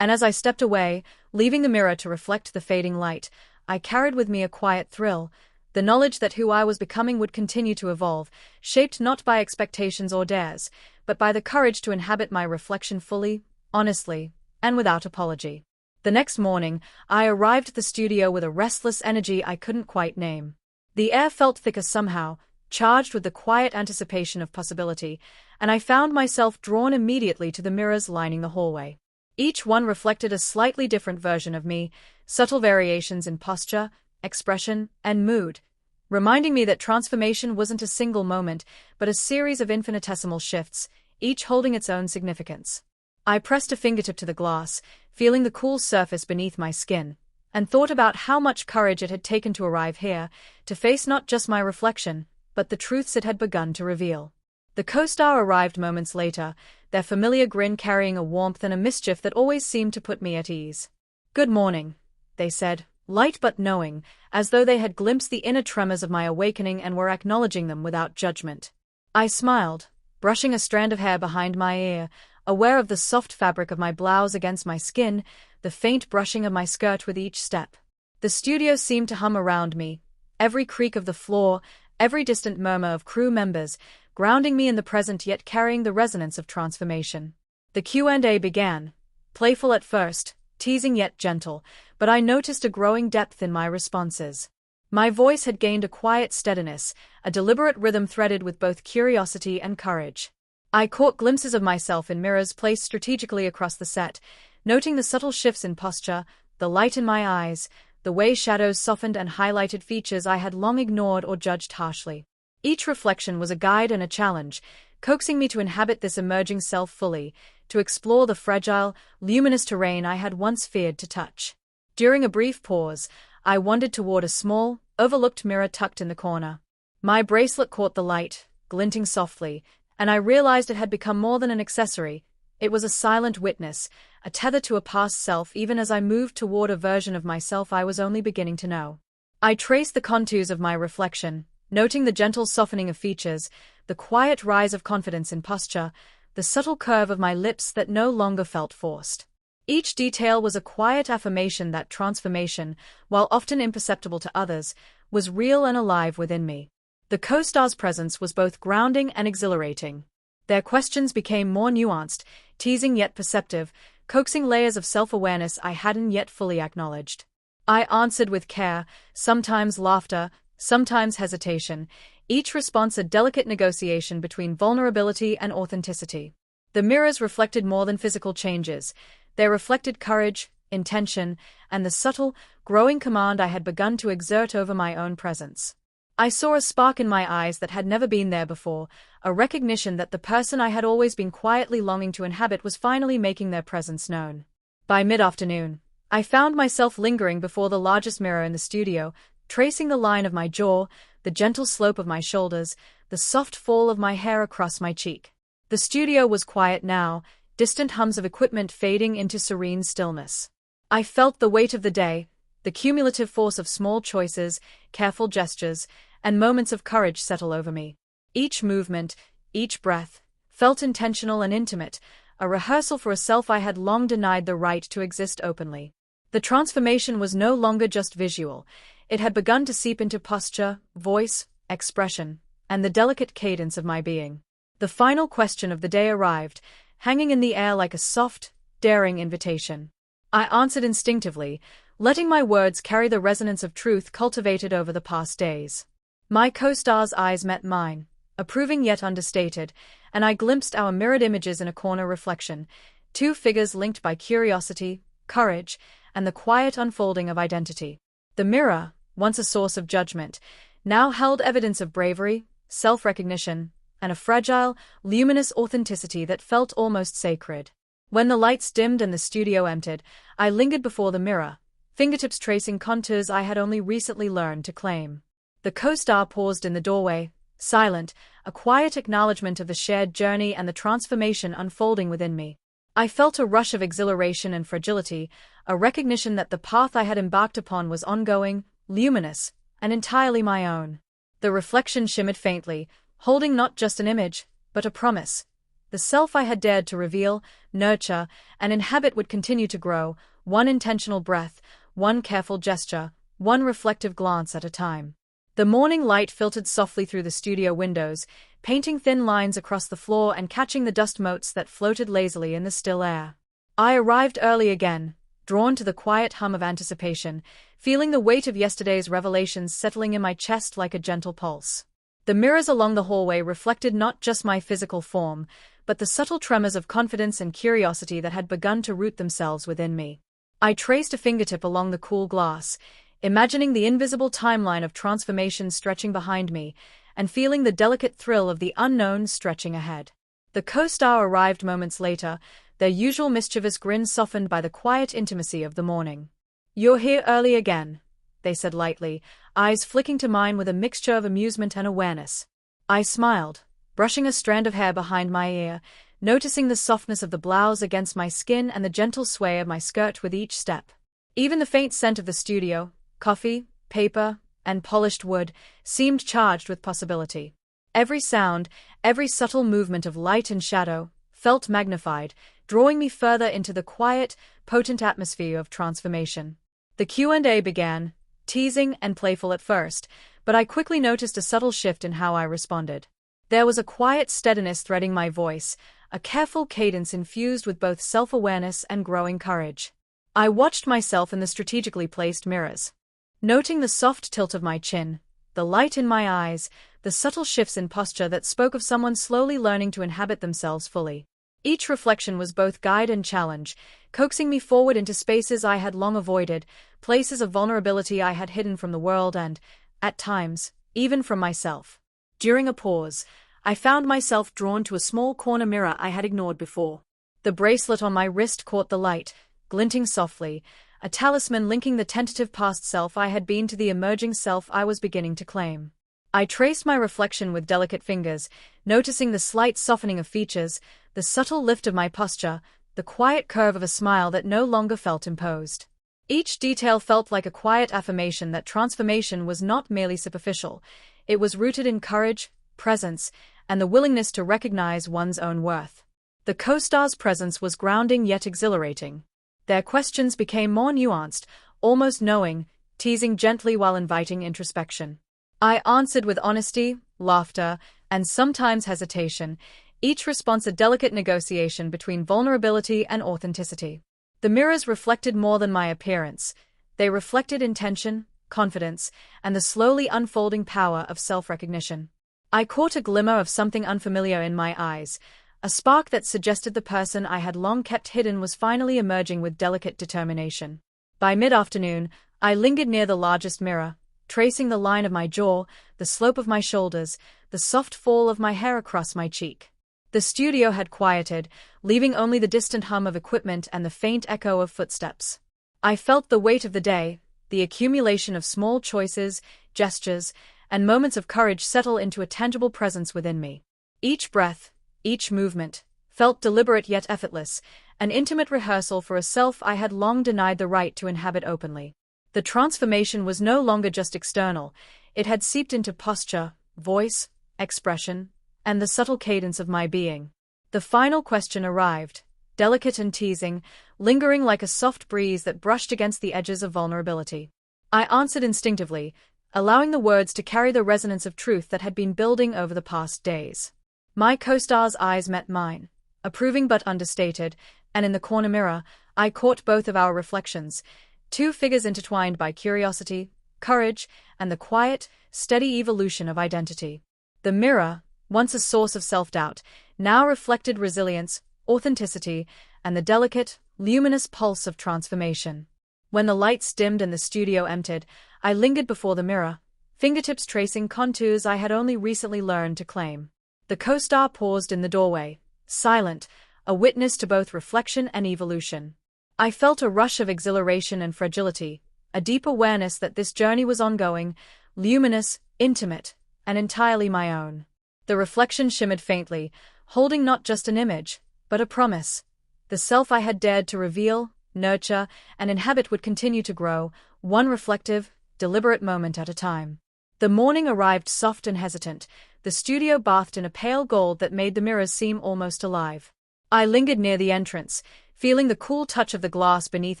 And as I stepped away, leaving the mirror to reflect the fading light, I carried with me a quiet thrill, the knowledge that who I was becoming would continue to evolve, shaped not by expectations or dares, but by the courage to inhabit my reflection fully, honestly, and without apology. The next morning, I arrived at the studio with a restless energy I couldn't quite name. The air felt thicker somehow, charged with the quiet anticipation of possibility, and I found myself drawn immediately to the mirrors lining the hallway. Each one reflected a slightly different version of me, subtle variations in posture, expression, and mood, reminding me that transformation wasn't a single moment, but a series of infinitesimal shifts, each holding its own significance. I pressed a fingertip to the glass, feeling the cool surface beneath my skin, and thought about how much courage it had taken to arrive here, to face not just my reflection, but the truths it had begun to reveal. The co-star arrived moments later, their familiar grin carrying a warmth and a mischief that always seemed to put me at ease. "Good morning," they said, light but knowing, as though they had glimpsed the inner tremors of my awakening and were acknowledging them without judgment. I smiled, brushing a strand of hair behind my ear, aware of the soft fabric of my blouse against my skin, the faint brushing of my skirt with each step. The studio seemed to hum around me, every creak of the floor, every distant murmur of crew members, grounding me in the present yet carrying the resonance of transformation. The Q&A began, playful at first, teasing yet gentle, but I noticed a growing depth in my responses. My voice had gained a quiet steadiness, a deliberate rhythm threaded with both curiosity and courage. I caught glimpses of myself in mirrors placed strategically across the set, noting the subtle shifts in posture, the light in my eyes, the way shadows softened and highlighted features I had long ignored or judged harshly. Each reflection was a guide and a challenge, coaxing me to inhabit this emerging self fully, to explore the fragile, luminous terrain I had once feared to touch. During a brief pause, I wandered toward a small, overlooked mirror tucked in the corner. My bracelet caught the light, glinting softly, and I realized it had become more than an accessory. It was a silent witness, a tether to a past self even as I moved toward a version of myself I was only beginning to know. I traced the contours of my reflection, noting the gentle softening of features, the quiet rise of confidence in posture, the subtle curve of my lips that no longer felt forced. Each detail was a quiet affirmation that transformation, while often imperceptible to others, was real and alive within me. The co-star's presence was both grounding and exhilarating. Their questions became more nuanced, teasing yet perceptive, coaxing layers of self-awareness I hadn't yet fully acknowledged. I answered with care, sometimes laughter, sometimes hesitation, each response a delicate negotiation between vulnerability and authenticity. The mirrors reflected more than physical changes. They reflected courage, intention, and the subtle, growing command I had begun to exert over my own presence. I saw a spark in my eyes that had never been there before, a recognition that the person I had always been quietly longing to inhabit was finally making their presence known. By mid-afternoon, I found myself lingering before the largest mirror in the studio, tracing the line of my jaw, the gentle slope of my shoulders, the soft fall of my hair across my cheek. The studio was quiet now, distant hums of equipment fading into serene stillness. I felt the weight of the day, the cumulative force of small choices, careful gestures, and moments of courage settle over me. Each movement, each breath, felt intentional and intimate, a rehearsal for a self I had long denied the right to exist openly. The transformation was no longer just visual. It had begun to seep into posture, voice, expression, and the delicate cadence of my being. The final question of the day arrived, hanging in the air like a soft, daring invitation. I answered instinctively, letting my words carry the resonance of truth cultivated over the past days. My co-star's eyes met mine, approving yet understated, and I glimpsed our mirrored images in a corner reflection, two figures linked by curiosity, courage, and the quiet unfolding of identity. The mirror, once a source of judgment, now held evidence of bravery, self-recognition, and a fragile, luminous authenticity that felt almost sacred. When the lights dimmed and the studio emptied, I lingered before the mirror, fingertips tracing contours I had only recently learned to claim. The co-star paused in the doorway, silent, a quiet acknowledgement of the shared journey and the transformation unfolding within me. I felt a rush of exhilaration and fragility, a recognition that the path I had embarked upon was ongoing, luminous, and entirely my own. The reflection shimmered faintly, holding not just an image, but a promise. The self I had dared to reveal, nurture, and inhabit would continue to grow, one intentional breath, one careful gesture, one reflective glance at a time. The morning light filtered softly through the studio windows, painting thin lines across the floor and catching the dust motes that floated lazily in the still air. I arrived early again, drawn to the quiet hum of anticipation, feeling the weight of yesterday's revelations settling in my chest like a gentle pulse. The mirrors along the hallway reflected not just my physical form, but the subtle tremors of confidence and curiosity that had begun to root themselves within me. I traced a fingertip along the cool glass, imagining the invisible timeline of transformation stretching behind me, and feeling the delicate thrill of the unknown stretching ahead. The co-star arrived moments later, their usual mischievous grin softened by the quiet intimacy of the morning. "You're here early again," they said lightly, eyes flicking to mine with a mixture of amusement and awareness. I smiled, brushing a strand of hair behind my ear, noticing the softness of the blouse against my skin and the gentle sway of my skirt with each step. Even the faint scent of the studio, coffee, paper, and polished wood, seemed charged with possibility. Every sound, every subtle movement of light and shadow, felt magnified, drawing me further into the quiet, potent atmosphere of transformation. The Q&A began, teasing and playful at first, but I quickly noticed a subtle shift in how I responded. There was a quiet steadiness threading my voice, a careful cadence infused with both self-awareness and growing courage. I watched myself in the strategically placed mirrors. Noting the soft tilt of my chin, the light in my eyes, the subtle shifts in posture that spoke of someone slowly learning to inhabit themselves fully. Each reflection was both guide and challenge, coaxing me forward into spaces I had long avoided, places of vulnerability I had hidden from the world and, at times, even from myself. During a pause, I found myself drawn to a small corner mirror I had ignored before. The bracelet on my wrist caught the light, glinting softly, a talisman linking the tentative past self I had been to the emerging self I was beginning to claim. I traced my reflection with delicate fingers, noticing the slight softening of features, the subtle lift of my posture, the quiet curve of a smile that no longer felt imposed. Each detail felt like a quiet affirmation that transformation was not merely superficial, it was rooted in courage, presence, and the willingness to recognize one's own worth. The co-star's presence was grounding yet exhilarating. Their questions became more nuanced, almost knowing, teasing gently while inviting introspection. I answered with honesty, laughter, and sometimes hesitation, each response a delicate negotiation between vulnerability and authenticity. The mirrors reflected more than my appearance. They reflected intention, confidence, and the slowly unfolding power of self-recognition. I caught a glimmer of something unfamiliar in my eyes, a spark that suggested the person I had long kept hidden was finally emerging with delicate determination. By mid-afternoon, I lingered near the largest mirror, tracing the line of my jaw, the slope of my shoulders, the soft fall of my hair across my cheek. The studio had quieted, leaving only the distant hum of equipment and the faint echo of footsteps. I felt the weight of the day, the accumulation of small choices, gestures, and moments of courage settle into a tangible presence within me. Each breath, each movement, felt deliberate yet effortless, an intimate rehearsal for a self I had long denied the right to inhabit openly. The transformation was no longer just external, it had seeped into posture, voice, expression, and the subtle cadence of my being. The final question arrived, delicate and teasing, lingering like a soft breeze that brushed against the edges of vulnerability. I answered instinctively, allowing the words to carry the resonance of truth that had been building over the past days. My co-star's eyes met mine, approving but understated, and in the corner mirror, I caught both of our reflections, two figures intertwined by curiosity, courage, and the quiet, steady evolution of identity. The mirror, once a source of self-doubt, now reflected resilience, authenticity, and the delicate, luminous pulse of transformation. When the lights dimmed and the studio emptied, I lingered before the mirror, fingertips tracing contours I had only recently learned to claim. The co-star paused in the doorway, silent, a witness to both reflection and evolution. I felt a rush of exhilaration and fragility, a deep awareness that this journey was ongoing, luminous, intimate, and entirely my own. The reflection shimmered faintly, holding not just an image, but a promise. The self I had dared to reveal, nurture, and inhabit would continue to grow, one reflective, deliberate moment at a time. The morning arrived soft and hesitant, the studio bathed in a pale gold that made the mirrors seem almost alive. I lingered near the entrance, feeling the cool touch of the glass beneath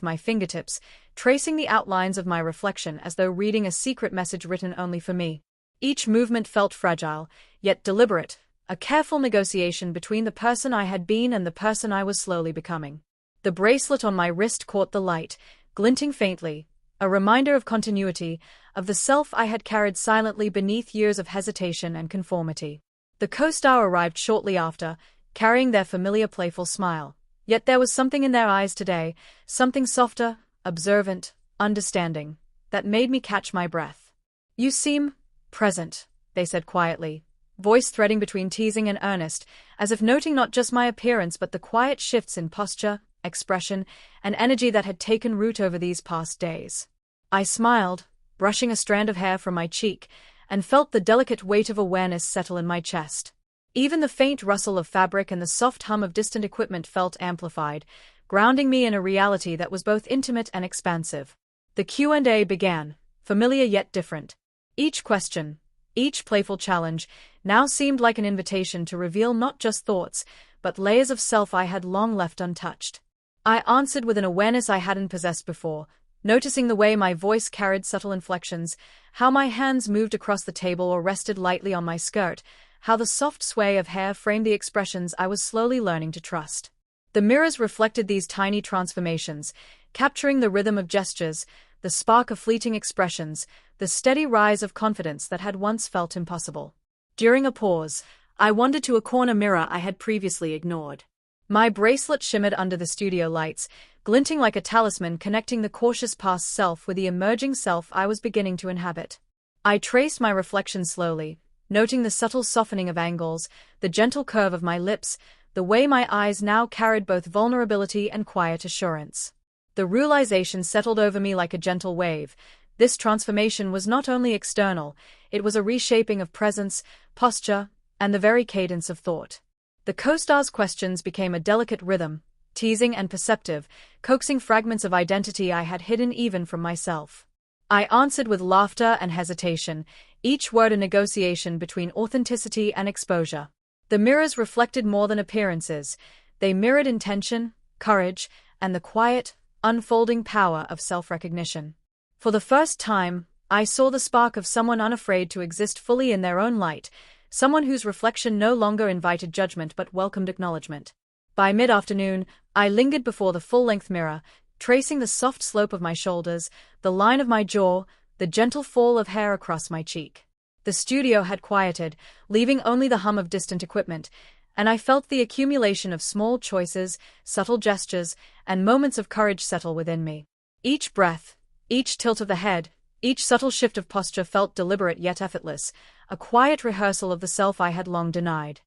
my fingertips, tracing the outlines of my reflection as though reading a secret message written only for me. Each movement felt fragile, yet deliberate, a careful negotiation between the person I had been and the person I was slowly becoming. The bracelet on my wrist caught the light, glinting faintly, a reminder of continuity, of the self I had carried silently beneath years of hesitation and conformity. The co-star arrived shortly after, carrying their familiar playful smile. Yet there was something in their eyes today, something softer, observant, understanding, that made me catch my breath. "You seem present," they said quietly, voice threading between teasing and earnest, as if noting not just my appearance but the quiet shifts in posture, expression, and energy that had taken root over these past days. I smiled, brushing a strand of hair from my cheek, and felt the delicate weight of awareness settle in my chest. Even the faint rustle of fabric and the soft hum of distant equipment felt amplified, grounding me in a reality that was both intimate and expansive. The Q&A began, familiar yet different. Each question, each playful challenge, now seemed like an invitation to reveal not just thoughts, but layers of self I had long left untouched. I answered with an awareness I hadn't possessed before, noticing the way my voice carried subtle inflections, how my hands moved across the table or rested lightly on my skirt, how the soft sway of hair framed the expressions I was slowly learning to trust. The mirrors reflected these tiny transformations, capturing the rhythm of gestures, the spark of fleeting expressions, the steady rise of confidence that had once felt impossible. During a pause, I wandered to a corner mirror I had previously ignored. My bracelet shimmered under the studio lights, glinting like a talisman connecting the cautious past self with the emerging self I was beginning to inhabit. I traced my reflection slowly, noting the subtle softening of angles, the gentle curve of my lips, the way my eyes now carried both vulnerability and quiet assurance. The realization settled over me like a gentle wave. This transformation was not only external, it was a reshaping of presence, posture, and the very cadence of thought. The co-star's questions became a delicate rhythm, teasing and perceptive, coaxing fragments of identity I had hidden even from myself. I answered with laughter and hesitation, each word a negotiation between authenticity and exposure. The mirrors reflected more than appearances. They mirrored intention, courage, and the quiet, unfolding power of self-recognition. For the first time, I saw the spark of someone unafraid to exist fully in their own light, someone whose reflection no longer invited judgment but welcomed acknowledgement. By mid-afternoon, I lingered before the full-length mirror, tracing the soft slope of my shoulders, the line of my jaw, the gentle fall of hair across my cheek. The studio had quieted, leaving only the hum of distant equipment, and I felt the accumulation of small choices, subtle gestures, and moments of courage settle within me. Each breath, each tilt of the head, each subtle shift of posture felt deliberate yet effortless, a quiet rehearsal of the self I had long denied.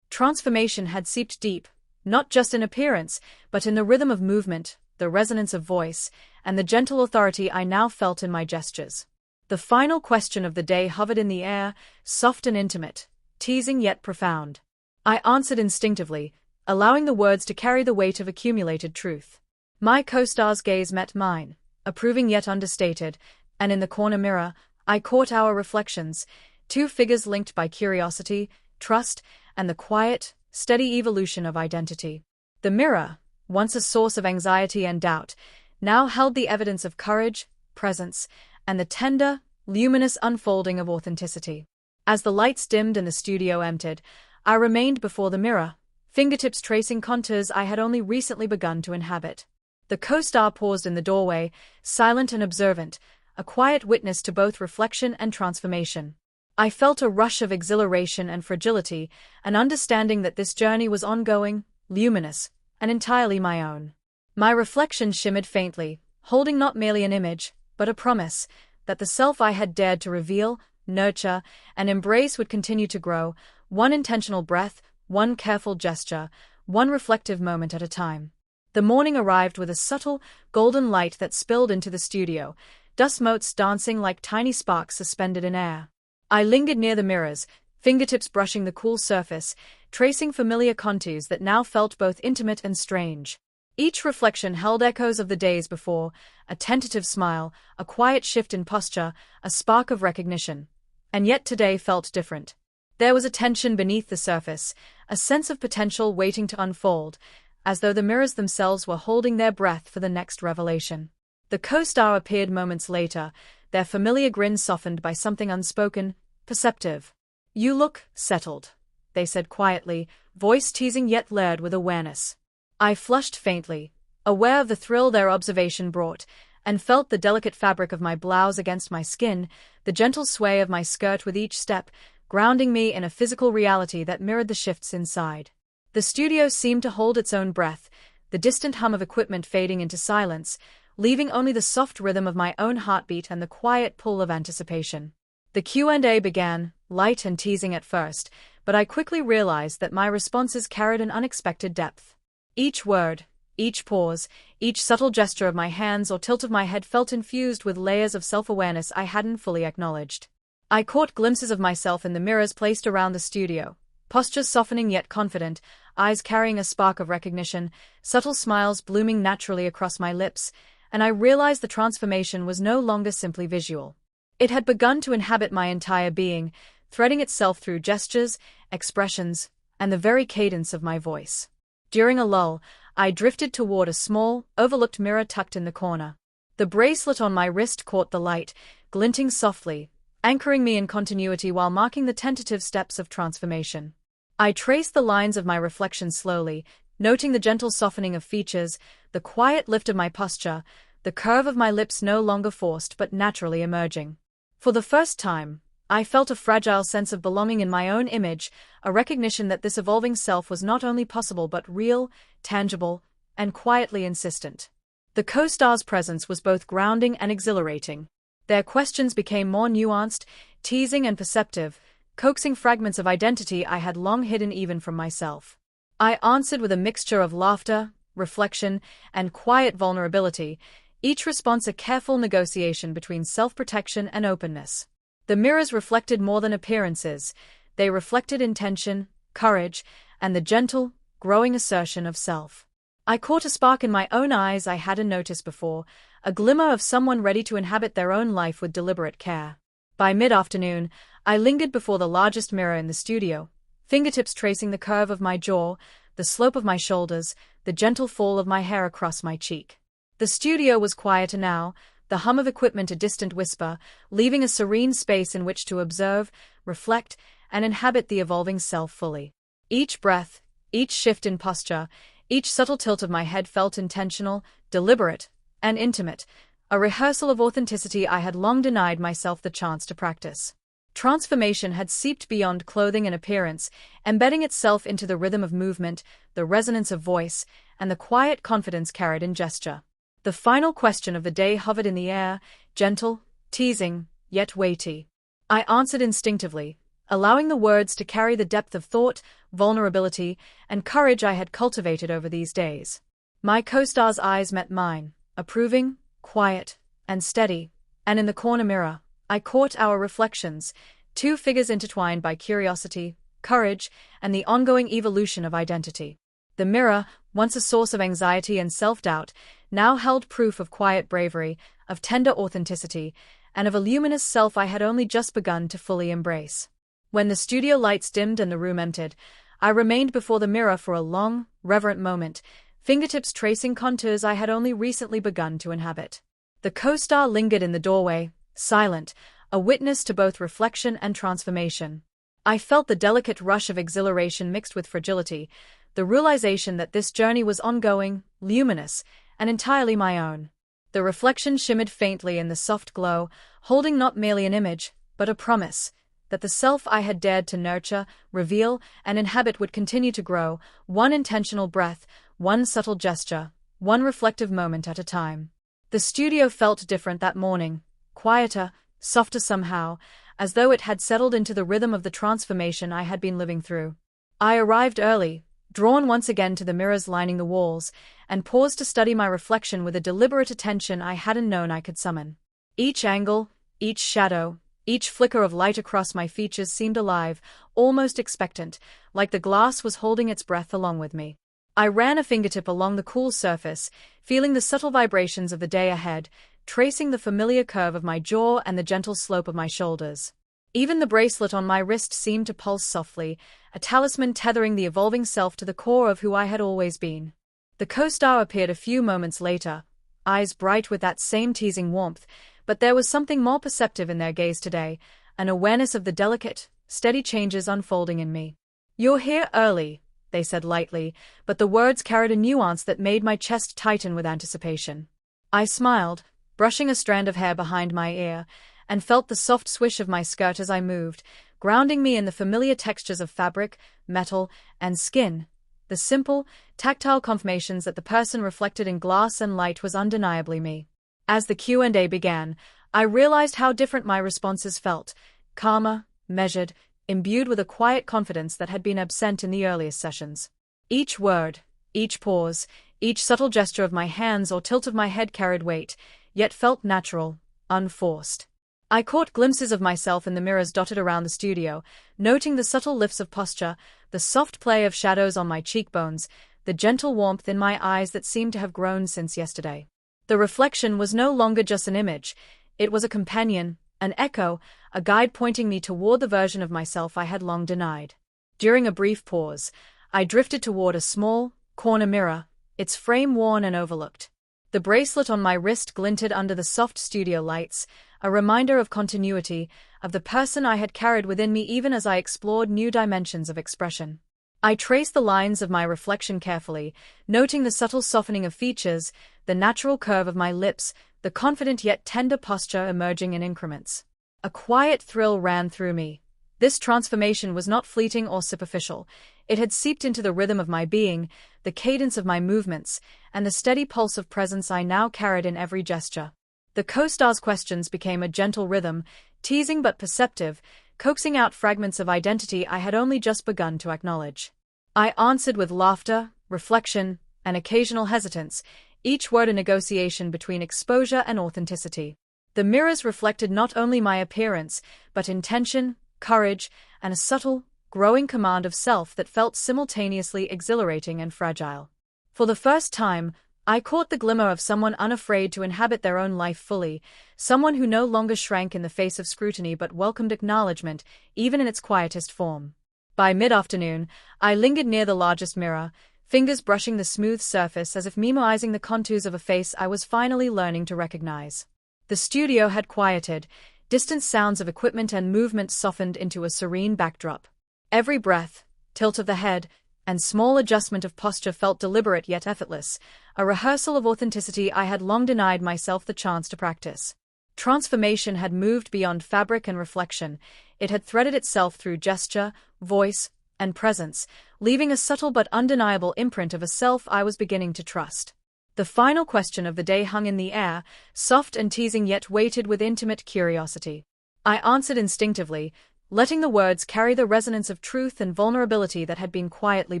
Transformation had seeped deep, not just in appearance, but in the rhythm of movement, the resonance of voice, and the gentle authority I now felt in my gestures. The final question of the day hovered in the air, soft and intimate, teasing yet profound. I answered instinctively, allowing the words to carry the weight of accumulated truth. My co-star's gaze met mine, approving yet understated, and in the corner mirror, I caught our reflections, two figures linked by curiosity, trust, and the quiet, steady evolution of identity. The mirror, once a source of anxiety and doubt, now held the evidence of courage, presence, and the tender, luminous unfolding of authenticity. As the lights dimmed and the studio emptied, I remained before the mirror, fingertips tracing contours I had only recently begun to inhabit. The co-star paused in the doorway, silent and observant, a quiet witness to both reflection and transformation. I felt a rush of exhilaration and fragility, an understanding that this journey was ongoing, luminous, and entirely my own. My reflection shimmered faintly, holding not merely an image, but a promise, that the self I had dared to reveal, nurture, and embrace would continue to grow, one intentional breath, one careful gesture, one reflective moment at a time. The morning arrived with a subtle, golden light that spilled into the studio, dust motes dancing like tiny sparks suspended in air. I lingered near the mirrors, fingertips brushing the cool surface, tracing familiar contours that now felt both intimate and strange. Each reflection held echoes of the days before, a tentative smile, a quiet shift in posture, a spark of recognition. And yet today felt different. There was a tension beneath the surface, a sense of potential waiting to unfold, as though the mirrors themselves were holding their breath for the next revelation. The co-star appeared moments later, their familiar grin softened by something unspoken, perceptive. "You look settled," they said quietly, voice teasing yet layered with awareness. I flushed faintly, aware of the thrill their observation brought, and felt the delicate fabric of my blouse against my skin, the gentle sway of my skirt with each step, grounding me in a physical reality that mirrored the shifts inside. The studio seemed to hold its own breath, the distant hum of equipment fading into silence, leaving only the soft rhythm of my own heartbeat and the quiet pull of anticipation. The Q&A began, light and teasing at first, but I quickly realized that my responses carried an unexpected depth. Each word, each pause, each subtle gesture of my hands or tilt of my head felt infused with layers of self-awareness I hadn't fully acknowledged. I caught glimpses of myself in the mirrors placed around the studio, postures softening yet confident, eyes carrying a spark of recognition, subtle smiles blooming naturally across my lips, and I realized the transformation was no longer simply visual. It had begun to inhabit my entire being, threading itself through gestures, expressions, and the very cadence of my voice. During a lull, I drifted toward a small, overlooked mirror tucked in the corner. The bracelet on my wrist caught the light, glinting softly, anchoring me in continuity while marking the tentative steps of transformation. I traced the lines of my reflection slowly, noting the gentle softening of features, the quiet lift of my posture, the curve of my lips no longer forced but naturally emerging. For the first time, I felt a fragile sense of belonging in my own image, a recognition that this evolving self was not only possible but real, tangible, and quietly insistent. The co-star's presence was both grounding and exhilarating. Their questions became more nuanced, teasing and perceptive, coaxing fragments of identity I had long hidden even from myself. I answered with a mixture of laughter, reflection, and quiet vulnerability, each response a careful negotiation between self-protection and openness. The mirrors reflected more than appearances. They reflected intention, courage, and the gentle, growing assertion of self. I caught a spark in my own eyes I hadn't noticed before, a glimmer of someone ready to inhabit their own life with deliberate care. By mid-afternoon, I lingered before the largest mirror in the studio, fingertips tracing the curve of my jaw, the slope of my shoulders, the gentle fall of my hair across my cheek. The studio was quieter now, the hum of equipment a distant whisper, leaving a serene space in which to observe, reflect, and inhabit the evolving self fully. Each breath, each shift in posture, each subtle tilt of my head felt intentional, deliberate, and intimate, a rehearsal of authenticity I had long denied myself the chance to practice. Transformation had seeped beyond clothing and appearance, embedding itself into the rhythm of movement, the resonance of voice, and the quiet confidence carried in gesture. The final question of the day hovered in the air, gentle, teasing, yet weighty. I answered instinctively, allowing the words to carry the depth of thought, vulnerability, and courage I had cultivated over these days. My co-star's eyes met mine, approving, quiet, and steady, and in the corner mirror, I caught our reflections, two figures intertwined by curiosity, courage, and the ongoing evolution of identity. The mirror, once a source of anxiety and self-doubt, now held proof of quiet bravery, of tender authenticity, and of a luminous self I had only just begun to fully embrace. When the studio lights dimmed and the room emptied, I remained before the mirror for a long, reverent moment, fingertips tracing contours I had only recently begun to inhabit. The co-star lingered in the doorway, silent, a witness to both reflection and transformation. I felt the delicate rush of exhilaration mixed with fragility, the realization that this journey was ongoing, luminous, and entirely my own. The reflection shimmered faintly in the soft glow, holding not merely an image, but a promise, that the self I had dared to nurture, reveal, and inhabit would continue to grow, one intentional breath, one subtle gesture, one reflective moment at a time. The studio felt different that morning, quieter, softer somehow, as though it had settled into the rhythm of the transformation I had been living through. I arrived early, drawn once again to the mirrors lining the walls, and paused to study my reflection with a deliberate attention I hadn't known I could summon. Each angle, each shadow, each flicker of light across my features seemed alive, almost expectant, like the glass was holding its breath along with me. I ran a fingertip along the cool surface, feeling the subtle vibrations of the day ahead, tracing the familiar curve of my jaw and the gentle slope of my shoulders. Even the bracelet on my wrist seemed to pulse softly, a talisman tethering the evolving self to the core of who I had always been. The co-star appeared a few moments later, eyes bright with that same teasing warmth, but there was something more perceptive in their gaze today, an awareness of the delicate, steady changes unfolding in me. "You're here early," they said lightly, but the words carried a nuance that made my chest tighten with anticipation. I smiled, brushing a strand of hair behind my ear, and felt the soft swish of my skirt as I moved, grounding me in the familiar textures of fabric, metal, and skin. The simple, tactile confirmations that the person reflected in glass and light was undeniably me. As the Q&A began, I realized how different my responses felt, calmer, measured, imbued with a quiet confidence that had been absent in the earliest sessions. Each word, each pause, each subtle gesture of my hands or tilt of my head carried weight, yet felt natural, unforced. I caught glimpses of myself in the mirrors dotted around the studio, noting the subtle lifts of posture, the soft play of shadows on my cheekbones, the gentle warmth in my eyes that seemed to have grown since yesterday. The reflection was no longer just an image, it was a companion, an echo, a guide pointing me toward the version of myself I had long denied. During a brief pause, I drifted toward a small, corner mirror, its frame worn and overlooked. The bracelet on my wrist glinted under the soft studio lights, a reminder of continuity, of the person I had carried within me even as I explored new dimensions of expression. I traced the lines of my reflection carefully, noting the subtle softening of features, the natural curve of my lips, the confident yet tender posture emerging in increments. A quiet thrill ran through me. This transformation was not fleeting or superficial. It had seeped into the rhythm of my being, the cadence of my movements, and the steady pulse of presence I now carried in every gesture. The co-star's questions became a gentle rhythm, teasing but perceptive, coaxing out fragments of identity I had only just begun to acknowledge. I answered with laughter, reflection, and occasional hesitance, each word a negotiation between exposure and authenticity. The mirrors reflected not only my appearance, but intention, courage, and a subtle, growing command of self that felt simultaneously exhilarating and fragile. For the first time, I caught the glimmer of someone unafraid to inhabit their own life fully, someone who no longer shrank in the face of scrutiny but welcomed acknowledgement, even in its quietest form. By mid-afternoon, I lingered near the largest mirror, fingers brushing the smooth surface as if memoizing the contours of a face I was finally learning to recognize. The studio had quieted, distant sounds of equipment and movement softened into a serene backdrop. Every breath, tilt of the head, and small adjustment of posture felt deliberate yet effortless, a rehearsal of authenticity I had long denied myself the chance to practice. Transformation had moved beyond fabric and reflection. It had threaded itself through gesture, voice, and presence, leaving a subtle but undeniable imprint of a self I was beginning to trust. The final question of the day hung in the air, soft and teasing yet weighted with intimate curiosity. I answered instinctively, letting the words carry the resonance of truth and vulnerability that had been quietly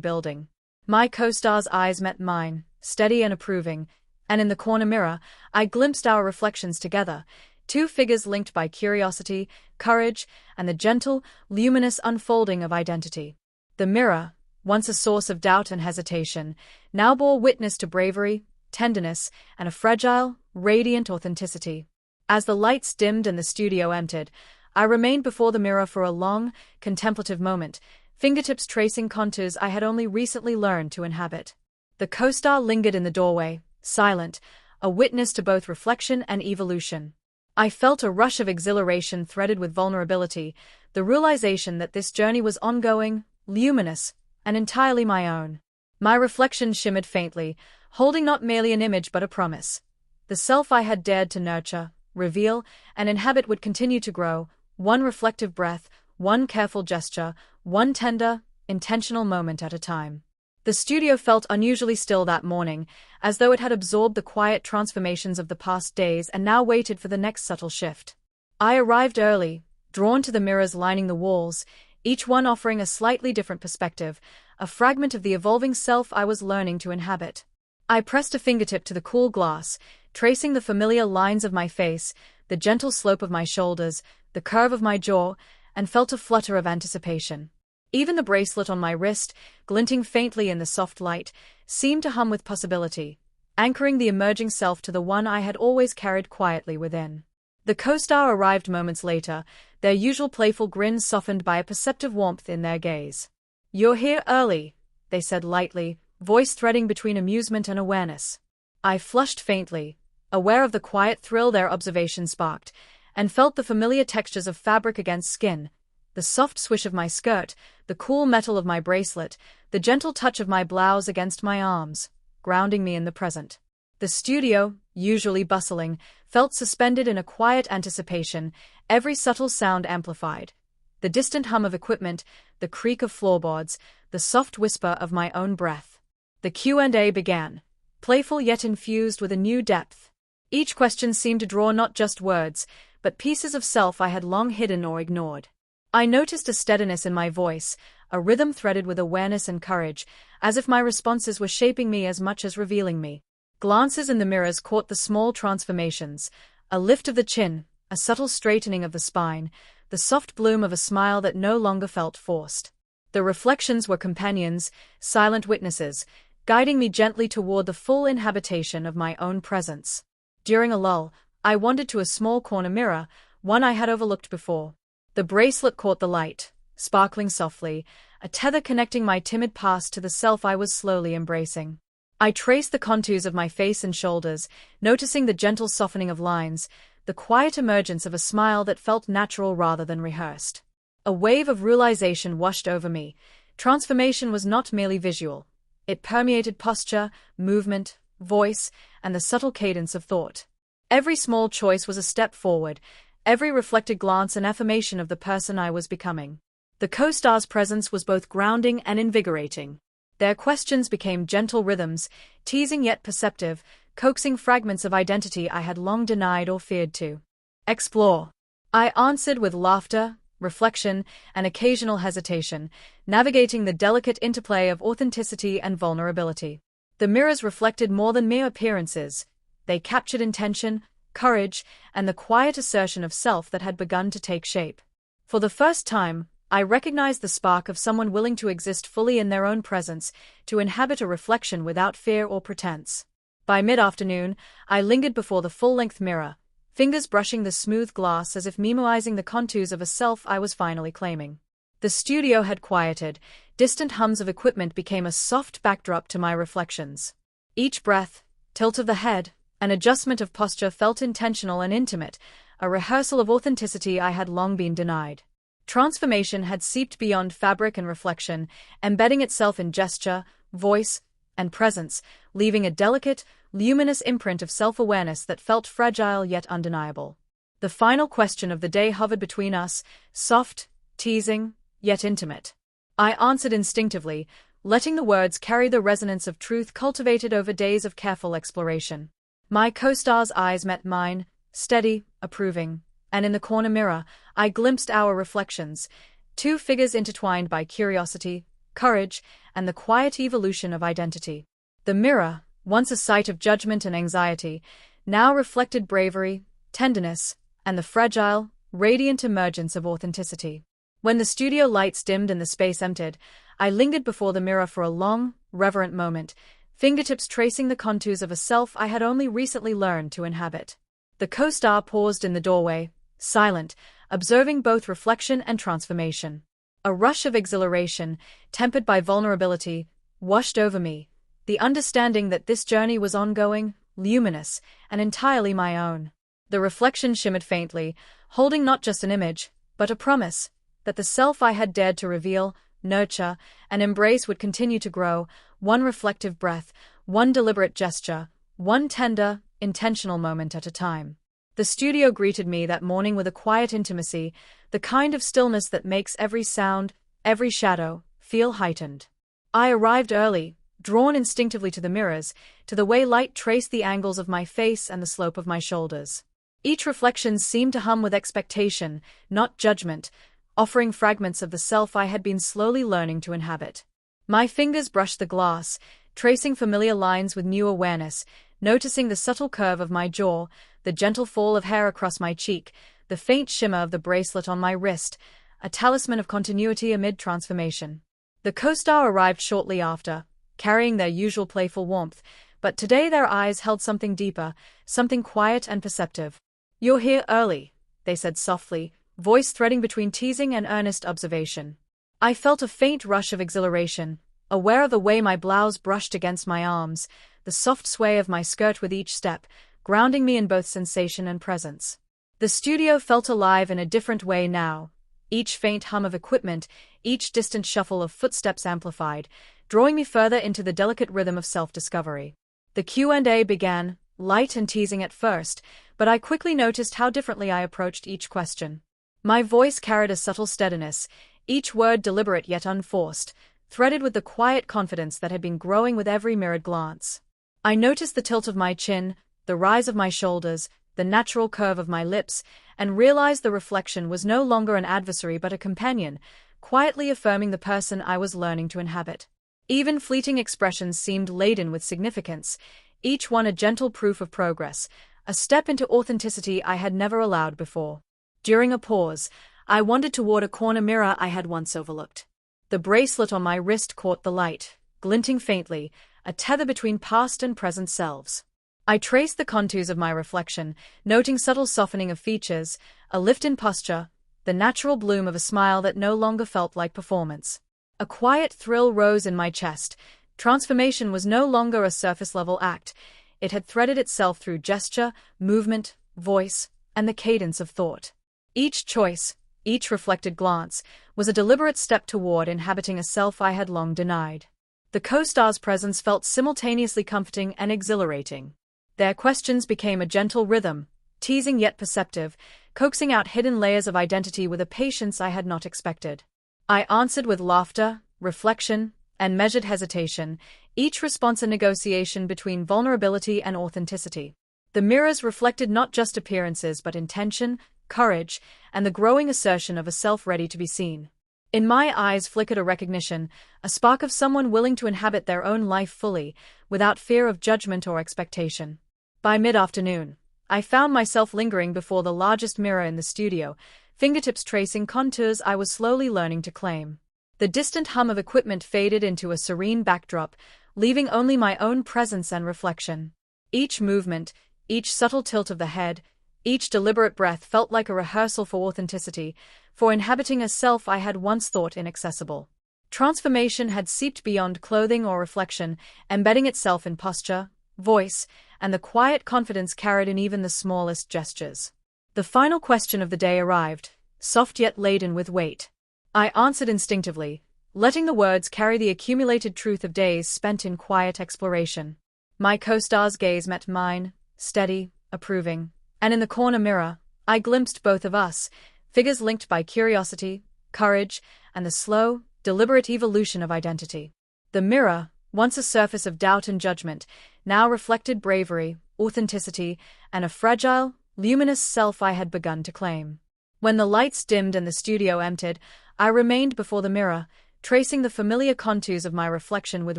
building. My co-star's eyes met mine, steady and approving, and in the corner mirror, I glimpsed our reflections together, two figures linked by curiosity, courage, and the gentle, luminous unfolding of identity. The mirror, once a source of doubt and hesitation, now bore witness to bravery, tenderness, and a fragile, radiant authenticity. As the lights dimmed and the studio emptied, I remained before the mirror for a long, contemplative moment, fingertips tracing contours I had only recently learned to inhabit. The co-star lingered in the doorway, silent, a witness to both reflection and evolution. I felt a rush of exhilaration threaded with vulnerability, the realization that this journey was ongoing, luminous, and entirely my own. My reflection shimmered faintly, holding not merely an image but a promise. The self I had dared to nurture, reveal, and inhabit would continue to grow, one reflective breath, one careful gesture, one tender, intentional moment at a time. The studio felt unusually still that morning, as though it had absorbed the quiet transformations of the past days and now waited for the next subtle shift. I arrived early, drawn to the mirrors lining the walls, each one offering a slightly different perspective, a fragment of the evolving self I was learning to inhabit. I pressed a fingertip to the cool glass, tracing the familiar lines of my face, the gentle slope of my shoulders, the curve of my jaw, and felt a flutter of anticipation. Even the bracelet on my wrist, glinting faintly in the soft light, seemed to hum with possibility, anchoring the emerging self to the one I had always carried quietly within. The co-star arrived moments later, their usual playful grin softened by a perceptive warmth in their gaze. "You're here early," they said lightly, voice threading between amusement and awareness. I flushed faintly, aware of the quiet thrill their observation sparked, and felt the familiar textures of fabric against skin, the soft swish of my skirt, the cool metal of my bracelet, the gentle touch of my blouse against my arms, grounding me in the present. The studio, usually bustling, felt suspended in a quiet anticipation, every subtle sound amplified. The distant hum of equipment, the creak of floorboards, the soft whisper of my own breath. The Q&A began, playful yet infused with a new depth. Each question seemed to draw not just words, but pieces of self I had long hidden or ignored. I noticed a steadiness in my voice, a rhythm threaded with awareness and courage, as if my responses were shaping me as much as revealing me. Glances in the mirrors caught the small transformations, a lift of the chin, a subtle straightening of the spine, the soft bloom of a smile that no longer felt forced. The reflections were companions, silent witnesses, guiding me gently toward the full inhabitation of my own presence. During a lull, I wandered to a small corner mirror, one I had overlooked before. The bracelet caught the light, sparkling softly, a tether connecting my timid past to the self I was slowly embracing. I traced the contours of my face and shoulders, noticing the gentle softening of lines, the quiet emergence of a smile that felt natural rather than rehearsed. A wave of realization washed over me, Transformation was not merely visual. It permeated posture, movement, voice, and the subtle cadence of thought. Every small choice was a step forward, every reflected glance an affirmation of the person I was becoming. The co-star's presence was both grounding and invigorating. Their questions became gentle rhythms, teasing yet perceptive, coaxing fragments of identity I had long denied or feared to explore. I answered with laughter, reflection, and occasional hesitation, navigating the delicate interplay of authenticity and vulnerability. The mirrors reflected more than mere appearances. They captured intention, courage, and the quiet assertion of self that had begun to take shape. For the first time, I recognized the spark of someone willing to exist fully in their own presence, to inhabit a reflection without fear or pretense. By mid-afternoon, I lingered before the full-length mirror, fingers brushing the smooth glass as if memoizing the contours of a self I was finally claiming. The studio had quieted, distant hums of equipment became a soft backdrop to my reflections. Each breath, tilt of the head, an adjustment of posture felt intentional and intimate, a rehearsal of authenticity I had long been denied. Transformation had seeped beyond fabric and reflection, embedding itself in gesture, voice, and presence, leaving a delicate, luminous imprint of self-awareness that felt fragile yet undeniable. The final question of the day hovered between us, soft, teasing, yet intimate. I answered instinctively, letting the words carry the resonance of truth cultivated over days of careful exploration. My co-star's eyes met mine, steady, approving, and in the corner mirror, I glimpsed our reflections, two figures intertwined by curiosity, courage, and the quiet evolution of identity. The mirror, once a site of judgment and anxiety, now reflected bravery, tenderness, and the fragile, radiant emergence of authenticity. When the studio lights dimmed and the space emptied, I lingered before the mirror for a long, reverent moment, fingertips tracing the contours of a self I had only recently learned to inhabit. The co-star paused in the doorway, silent, observing both reflection and transformation. A rush of exhilaration, tempered by vulnerability, washed over me, the understanding that this journey was ongoing, luminous, and entirely my own. The reflection shimmered faintly, holding not just an image, but a promise, that the self I had dared to reveal, nurture, and embrace would continue to grow, one reflective breath, one deliberate gesture, one tender, intentional moment at a time. The studio greeted me that morning with a quiet intimacy, the kind of stillness that makes every sound, every shadow, feel heightened. I arrived early, drawn instinctively to the mirrors, to the way light traced the angles of my face and the slope of my shoulders. Each reflection seemed to hum with expectation, not judgment, offering fragments of the self I had been slowly learning to inhabit. My fingers brushed the glass, tracing familiar lines with new awareness, noticing the subtle curve of my jaw, the gentle fall of hair across my cheek, the faint shimmer of the bracelet on my wrist, a talisman of continuity amid transformation. The co-star arrived shortly after, carrying their usual playful warmth, but today their eyes held something deeper, something quiet and perceptive. "You're here early," they said softly, voice threading between teasing and earnest observation. I felt a faint rush of exhilaration, aware of the way my blouse brushed against my arms, the soft sway of my skirt with each step, grounding me in both sensation and presence. The studio felt alive in a different way now, each faint hum of equipment, each distant shuffle of footsteps amplified, drawing me further into the delicate rhythm of self-discovery. The Q&A began, light and teasing at first, but I quickly noticed how differently I approached each question. My voice carried a subtle steadiness, each word deliberate yet unforced, threaded with the quiet confidence that had been growing with every mirrored glance. I noticed the tilt of my chin, the rise of my shoulders, the natural curve of my lips, and realized the reflection was no longer an adversary but a companion, quietly affirming the person I was learning to inhabit. Even fleeting expressions seemed laden with significance, each one a gentle proof of progress, a step into authenticity I had never allowed before. During a pause, I wandered toward a corner mirror I had once overlooked. The bracelet on my wrist caught the light, glinting faintly, a tether between past and present selves. I traced the contours of my reflection, noting subtle softening of features, a lift in posture, the natural bloom of a smile that no longer felt like performance. A quiet thrill rose in my chest. Transformation was no longer a surface-level act. It had threaded itself through gesture, movement, voice, and the cadence of thought. Each choice, each reflected glance, was a deliberate step toward inhabiting a self I had long denied. The co-star's presence felt simultaneously comforting and exhilarating. Their questions became a gentle rhythm, teasing yet perceptive, coaxing out hidden layers of identity with a patience I had not expected. I answered with laughter, reflection, and measured hesitation, each response a negotiation between vulnerability and authenticity. The mirrors reflected not just appearances but intention, courage, and the growing assertion of a self ready to be seen. In my eyes flickered a recognition, a spark of someone willing to inhabit their own life fully, without fear of judgment or expectation. By mid-afternoon, I found myself lingering before the largest mirror in the studio, fingertips tracing contours I was slowly learning to claim. The distant hum of equipment faded into a serene backdrop, leaving only my own presence and reflection. Each movement, each subtle tilt of the head, each deliberate breath felt like a rehearsal for authenticity, for inhabiting a self I had once thought inaccessible. Transformation had seeped beyond clothing or reflection, embedding itself in posture, voice, and the quiet confidence carried in even the smallest gestures. The final question of the day arrived, soft yet laden with weight. I answered instinctively, letting the words carry the accumulated truth of days spent in quiet exploration. My co-star's gaze met mine, steady, approving, and in the corner mirror, I glimpsed both of us, figures linked by curiosity, courage, and the slow, deliberate evolution of identity. The mirror, once a surface of doubt and judgment, now reflected bravery, authenticity, and a fragile, luminous self I had begun to claim. When the lights dimmed and the studio emptied, I remained before the mirror, tracing the familiar contours of my reflection with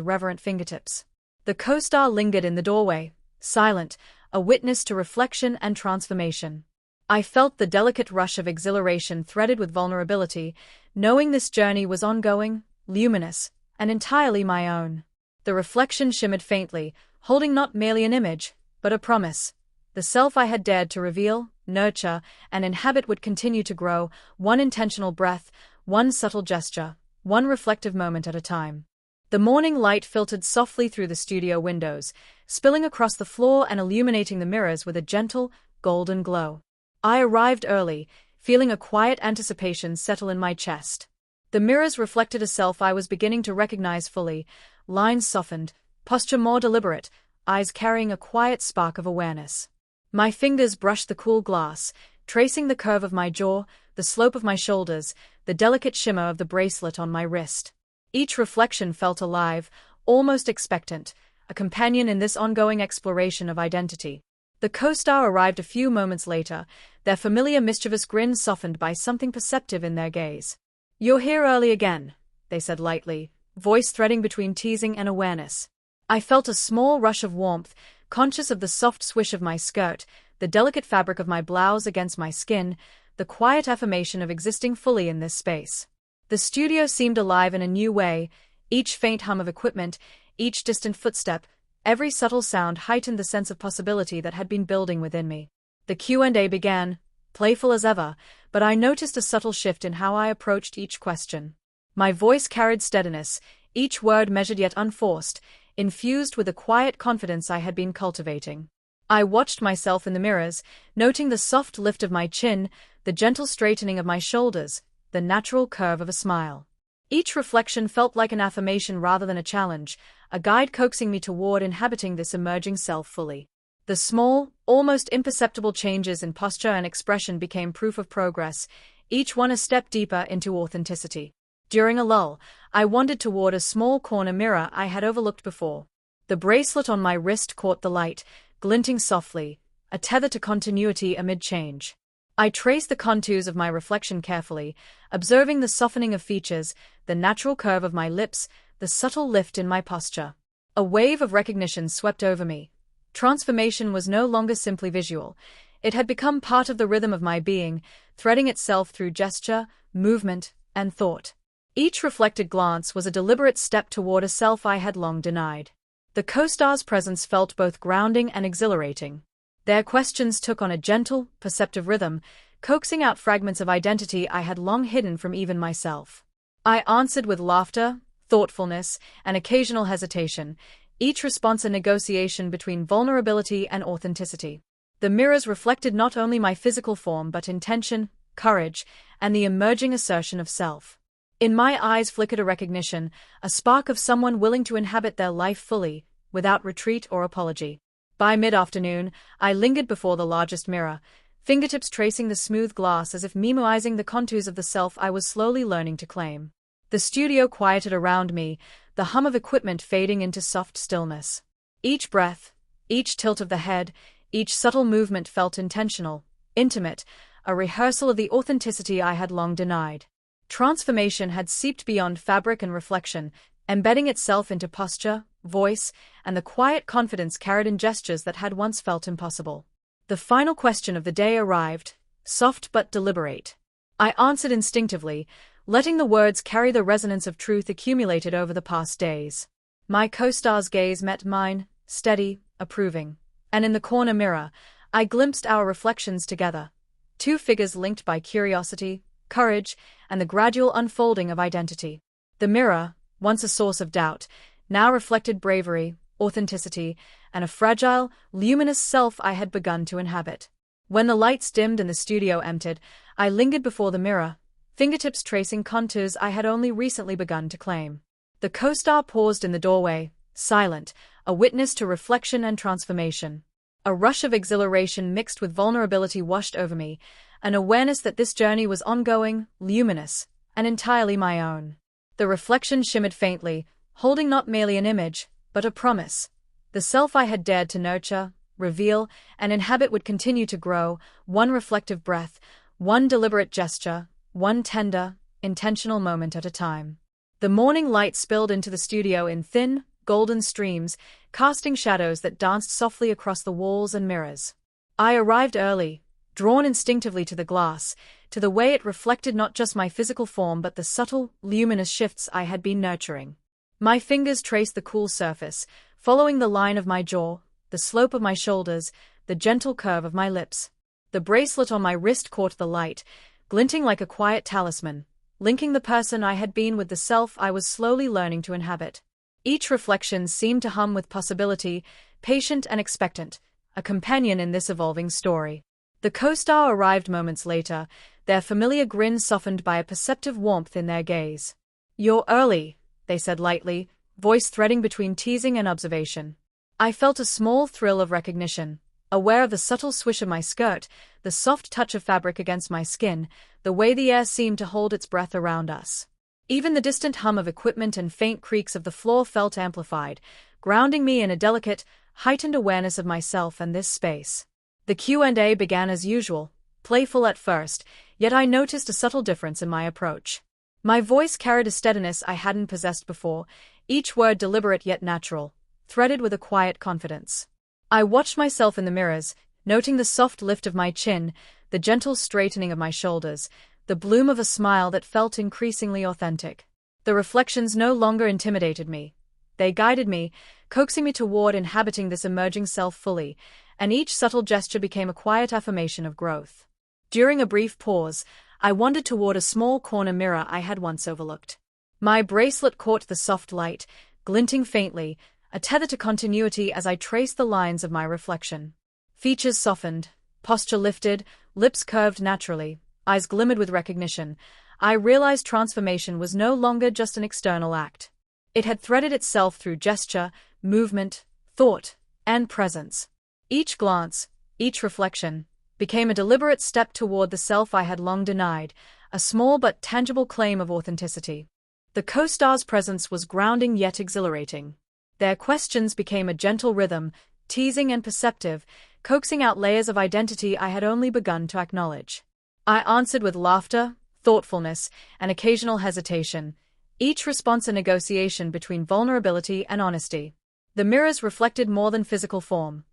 reverent fingertips. The co-star lingered in the doorway, silent, a witness to reflection and transformation. I felt the delicate rush of exhilaration threaded with vulnerability, knowing this journey was ongoing, luminous, and entirely my own. The reflection shimmered faintly, holding not merely an image, but a promise. The self I had dared to reveal, nurture, and inhabit would continue to grow, one intentional breath, one subtle gesture, one reflective moment at a time. The morning light filtered softly through the studio windows, spilling across the floor and illuminating the mirrors with a gentle, golden glow. I arrived early, feeling a quiet anticipation settle in my chest. The mirrors reflected a self I was beginning to recognize fully, lines softened, posture more deliberate, eyes carrying a quiet spark of awareness. My fingers brushed the cool glass, tracing the curve of my jaw, the slope of my shoulders, the delicate shimmer of the bracelet on my wrist. Each reflection felt alive, almost expectant, a companion in this ongoing exploration of identity. The co-star arrived a few moments later, their familiar mischievous grin softened by something perceptive in their gaze. "You're here early again," they said lightly, voice threading between teasing and awareness. I felt a small rush of warmth, conscious of the soft swish of my skirt, the delicate fabric of my blouse against my skin, the quiet affirmation of existing fully in this space. The studio seemed alive in a new way, each faint hum of equipment, each distant footstep, every subtle sound heightened the sense of possibility that had been building within me. The Q&A began, playful as ever, but I noticed a subtle shift in how I approached each question. My voice carried steadiness, each word measured yet unforced, infused with the quiet confidence I had been cultivating. I watched myself in the mirrors, noting the soft lift of my chin, the gentle straightening of my shoulders, the natural curve of a smile. Each reflection felt like an affirmation rather than a challenge, a guide coaxing me toward inhabiting this emerging self fully. The small, almost imperceptible changes in posture and expression became proof of progress, each one a step deeper into authenticity. During a lull, I wandered toward a small corner mirror I had overlooked before. The bracelet on my wrist caught the light, glinting softly, a tether to continuity amid change. I traced the contours of my reflection carefully, observing the softening of features, the natural curve of my lips, the subtle lift in my posture. A wave of recognition swept over me. Transformation was no longer simply visual. It had become part of the rhythm of my being, threading itself through gesture, movement, and thought. Each reflected glance was a deliberate step toward a self I had long denied. The co-star's presence felt both grounding and exhilarating. Their questions took on a gentle, perceptive rhythm, coaxing out fragments of identity I had long hidden from even myself. I answered with laughter, thoughtfulness, and occasional hesitation, each response a negotiation between vulnerability and authenticity. The mirrors reflected not only my physical form but intention, courage, and the emerging assertion of self. In my eyes flickered a recognition, a spark of someone willing to inhabit their life fully, without retreat or apology. By mid-afternoon, I lingered before the largest mirror, fingertips tracing the smooth glass as if memoizing the contours of the self I was slowly learning to claim. The studio quieted around me, the hum of equipment fading into soft stillness. Each breath, each tilt of the head, each subtle movement felt intentional, intimate, a rehearsal of the authenticity I had long denied. Transformation had seeped beyond fabric and reflection, embedding itself into posture, voice, and the quiet confidence carried in gestures that had once felt impossible. The final question of the day arrived, soft but deliberate. I answered instinctively, letting the words carry the resonance of truth accumulated over the past days. My co-star's gaze met mine, steady, approving. And in the corner mirror, I glimpsed our reflections together. Two figures linked by curiosity, courage, and the gradual unfolding of identity. The mirror, once a source of doubt, now reflected bravery, authenticity, and a fragile, luminous self I had begun to inhabit. When the lights dimmed and the studio emptied, I lingered before the mirror, fingertips tracing contours I had only recently begun to claim. The co-star paused in the doorway, silent, a witness to reflection and transformation. A rush of exhilaration mixed with vulnerability washed over me, an awareness that this journey was ongoing, luminous, and entirely my own. The reflection shimmered faintly, holding not merely an image, but a promise. The self I had dared to nurture, reveal, and inhabit would continue to grow, one reflective breath, one deliberate gesture, one tender, intentional moment at a time. The morning light spilled into the studio in thin, golden streams, casting shadows that danced softly across the walls and mirrors. I arrived early, drawn instinctively to the glass, to the way it reflected not just my physical form but the subtle, luminous shifts I had been nurturing. My fingers traced the cool surface, following the line of my jaw, the slope of my shoulders, the gentle curve of my lips. The bracelet on my wrist caught the light, glinting like a quiet talisman, linking the person I had been with the self I was slowly learning to inhabit. Each reflection seemed to hum with possibility, patient and expectant, a companion in this evolving story. The co-star arrived moments later, their familiar grin softened by a perceptive warmth in their gaze. "You're early," they said lightly, voice threading between teasing and observation. I felt a small thrill of recognition, aware of the subtle swish of my skirt, the soft touch of fabric against my skin, the way the air seemed to hold its breath around us. Even the distant hum of equipment and faint creaks of the floor felt amplified, grounding me in a delicate, heightened awareness of myself and this space. The Q&A began as usual, playful at first, yet I noticed a subtle difference in my approach. My voice carried a steadiness I hadn't possessed before, each word deliberate yet natural, threaded with a quiet confidence. I watched myself in the mirrors, noting the soft lift of my chin, the gentle straightening of my shoulders, the bloom of a smile that felt increasingly authentic. The reflections no longer intimidated me. They guided me, coaxing me toward inhabiting this emerging self fully, and each subtle gesture became a quiet affirmation of growth. During a brief pause, I wandered toward a small corner mirror I had once overlooked. My bracelet caught the soft light, glinting faintly, a tether to continuity as I traced the lines of my reflection. Features softened, posture lifted, lips curved naturally, eyes glimmered with recognition. I realized transformation was no longer just an external act. It had threaded itself through gesture, movement, thought, and presence. Each glance, each reflection, became a deliberate step toward the self I had long denied, a small but tangible claim of authenticity. The co-star's presence was grounding yet exhilarating. Their questions became a gentle rhythm, teasing and perceptive, coaxing out layers of identity I had only begun to acknowledge. I answered with laughter, thoughtfulness, and occasional hesitation, each response a negotiation between vulnerability and honesty. The mirrors reflected more than physical form.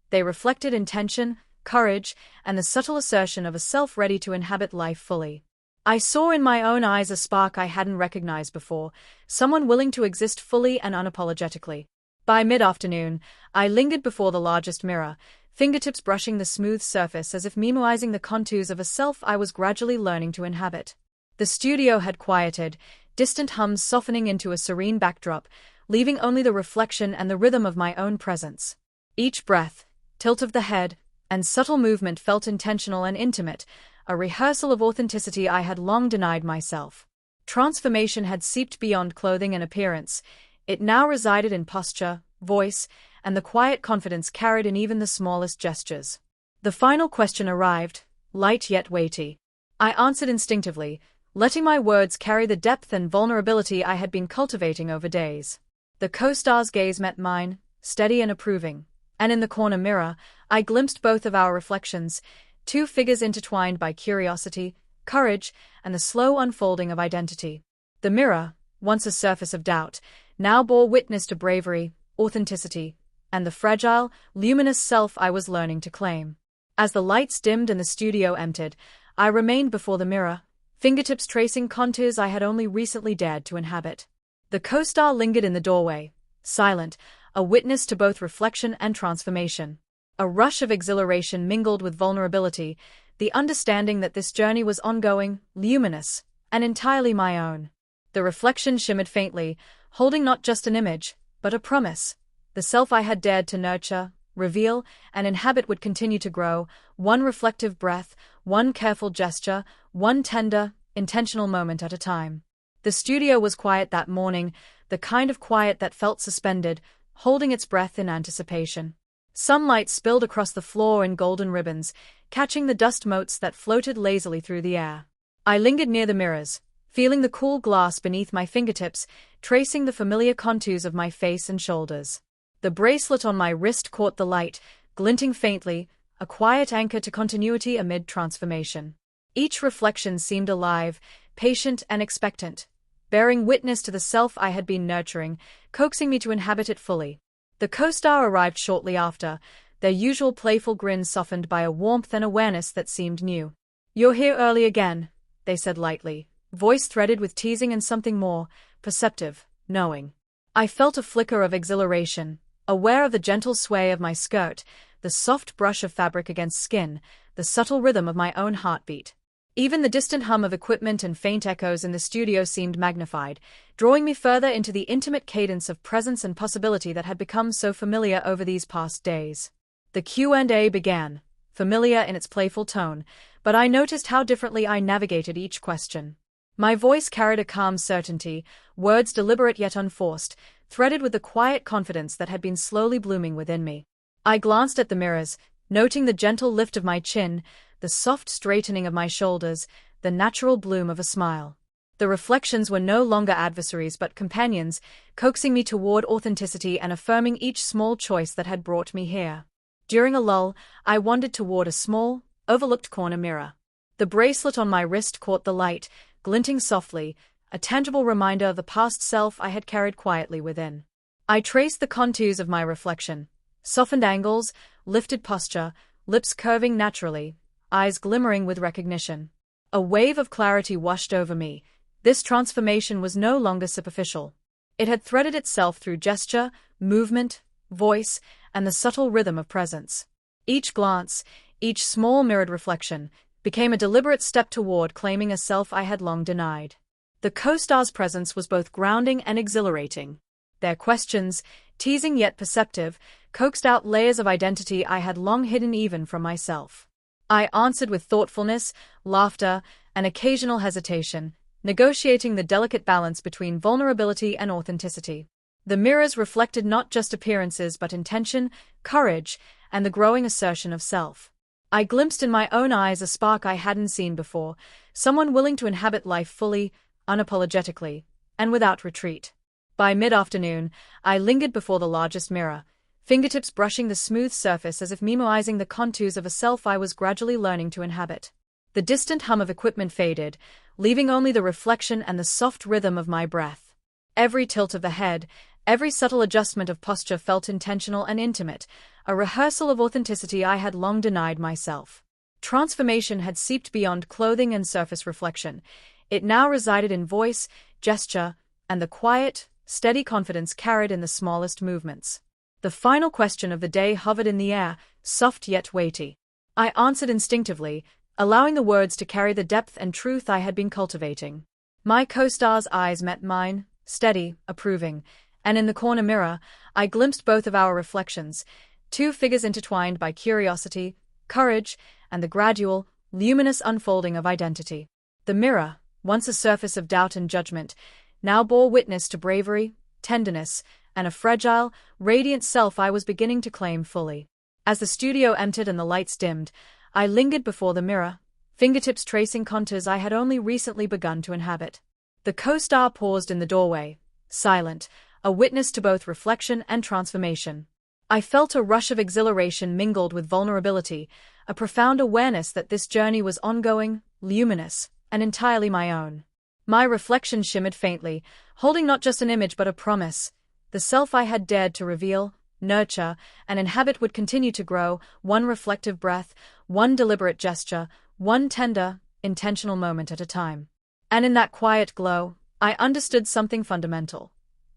They reflected intention, courage, and the subtle assertion of a self ready to inhabit life fully. I saw in my own eyes a spark I hadn't recognized before, someone willing to exist fully and unapologetically. By mid-afternoon, I lingered before the largest mirror, fingertips brushing the smooth surface as if memoizing the contours of a self I was gradually learning to inhabit. The studio had quieted, distant hums softening into a serene backdrop, leaving only the reflection and the rhythm of my own presence. Each breath, tilt of the head, and subtle movement felt intentional and intimate, a rehearsal of authenticity I had long denied myself. Transformation had seeped beyond clothing and appearance. It now resided in posture, voice, and the quiet confidence carried in even the smallest gestures. The final question arrived, light yet weighty. I answered instinctively, letting my words carry the depth and vulnerability I had been cultivating over days. The co-star's gaze met mine, steady and approving, and in the corner mirror, I glimpsed both of our reflections, two figures intertwined by curiosity, courage, and the slow unfolding of identity. The mirror, once a surface of doubt, now bore witness to bravery, authenticity, and the fragile, luminous self I was learning to claim. As the lights dimmed and the studio emptied, I remained before the mirror, fingertips tracing contours I had only recently dared to inhabit. The co-star lingered in the doorway, silent, a witness to both reflection and transformation. A rush of exhilaration mingled with vulnerability, the understanding that this journey was ongoing, luminous, and entirely my own. The reflection shimmered faintly, holding not just an image, but a promise. The self I had dared to nurture, reveal, and inhabit would continue to grow, one reflective breath, one careful gesture, one tender, intentional moment at a time. The studio was quiet that morning, the kind of quiet that felt suspended, holding its breath in anticipation. Sunlight spilled across the floor in golden ribbons, catching the dust motes that floated lazily through the air. I lingered near the mirrors, feeling the cool glass beneath my fingertips, tracing the familiar contours of my face and shoulders. The bracelet on my wrist caught the light, glinting faintly, a quiet anchor to continuity amid transformation. Each reflection seemed alive, patient and expectant, bearing witness to the self I had been nurturing, coaxing me to inhabit it fully. The co-star arrived shortly after, their usual playful grin softened by a warmth and awareness that seemed new. "You're here early again," they said lightly, voice threaded with teasing and something more, perceptive, knowing. I felt a flicker of exhilaration, aware of the gentle sway of my skirt, the soft brush of fabric against skin, the subtle rhythm of my own heartbeat. Even the distant hum of equipment and faint echoes in the studio seemed magnified, drawing me further into the intimate cadence of presence and possibility that had become so familiar over these past days. The Q&A began, familiar in its playful tone, but I noticed how differently I navigated each question. My voice carried a calm certainty, words deliberate yet unforced, threaded with the quiet confidence that had been slowly blooming within me. I glanced at the mirrors, noting the gentle lift of my chin, the soft straightening of my shoulders, the natural bloom of a smile. The reflections were no longer adversaries but companions, coaxing me toward authenticity and affirming each small choice that had brought me here. During a lull, I wandered toward a small, overlooked corner mirror. The bracelet on my wrist caught the light, glinting softly, a tangible reminder of the past self I had carried quietly within. I traced the contours of my reflection, softened angles, lifted posture, lips curving naturally, eyes glimmering with recognition. A wave of clarity washed over me. This transformation was no longer superficial. It had threaded itself through gesture, movement, voice, and the subtle rhythm of presence. Each glance, each small mirrored reflection, became a deliberate step toward claiming a self I had long denied. The co-star's presence was both grounding and exhilarating. Their questions, teasing yet perceptive, coaxed out layers of identity I had long hidden even from myself. I answered with thoughtfulness, laughter, and occasional hesitation, negotiating the delicate balance between vulnerability and authenticity. The mirrors reflected not just appearances but intention, courage, and the growing assertion of self. I glimpsed in my own eyes a spark I hadn't seen before, someone willing to inhabit life fully, unapologetically, and without retreat. By mid-afternoon, I lingered before the largest mirror, fingertips brushing the smooth surface as if memoizing the contours of a self I was gradually learning to inhabit. The distant hum of equipment faded, leaving only the reflection and the soft rhythm of my breath. Every tilt of the head, every subtle adjustment of posture felt intentional and intimate, a rehearsal of authenticity I had long denied myself. Transformation had seeped beyond clothing and surface reflection. It now resided in voice, gesture, and the quiet, steady confidence carried in the smallest movements. The final question of the day hovered in the air, soft yet weighty. I answered instinctively, allowing the words to carry the depth and truth I had been cultivating. My co-star's eyes met mine, steady, approving, and in the corner mirror, I glimpsed both of our reflections, two figures intertwined by curiosity, courage, and the gradual, luminous unfolding of identity. The mirror, once a surface of doubt and judgment, now bore witness to bravery, tenderness, and a fragile, radiant self I was beginning to claim fully. As the studio entered and the lights dimmed, I lingered before the mirror, fingertips tracing contours I had only recently begun to inhabit. The co-star paused in the doorway, silent, a witness to both reflection and transformation. I felt a rush of exhilaration mingled with vulnerability, a profound awareness that this journey was ongoing, luminous, and entirely my own. My reflection shimmered faintly, holding not just an image but a promise. The self I had dared to reveal, nurture, and inhabit would continue to grow, one reflective breath, one deliberate gesture, one tender, intentional moment at a time. And in that quiet glow, I understood something fundamental.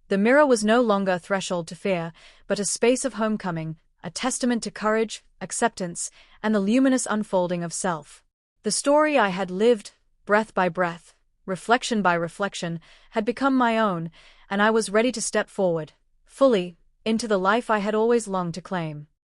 The mirror was no longer a threshold to fear, but a space of homecoming, a testament to courage, acceptance, and the luminous unfolding of self. The story I had lived, breath by breath, reflection by reflection, had become my own, and I was ready to step forward, fully, into the life I had always longed to claim.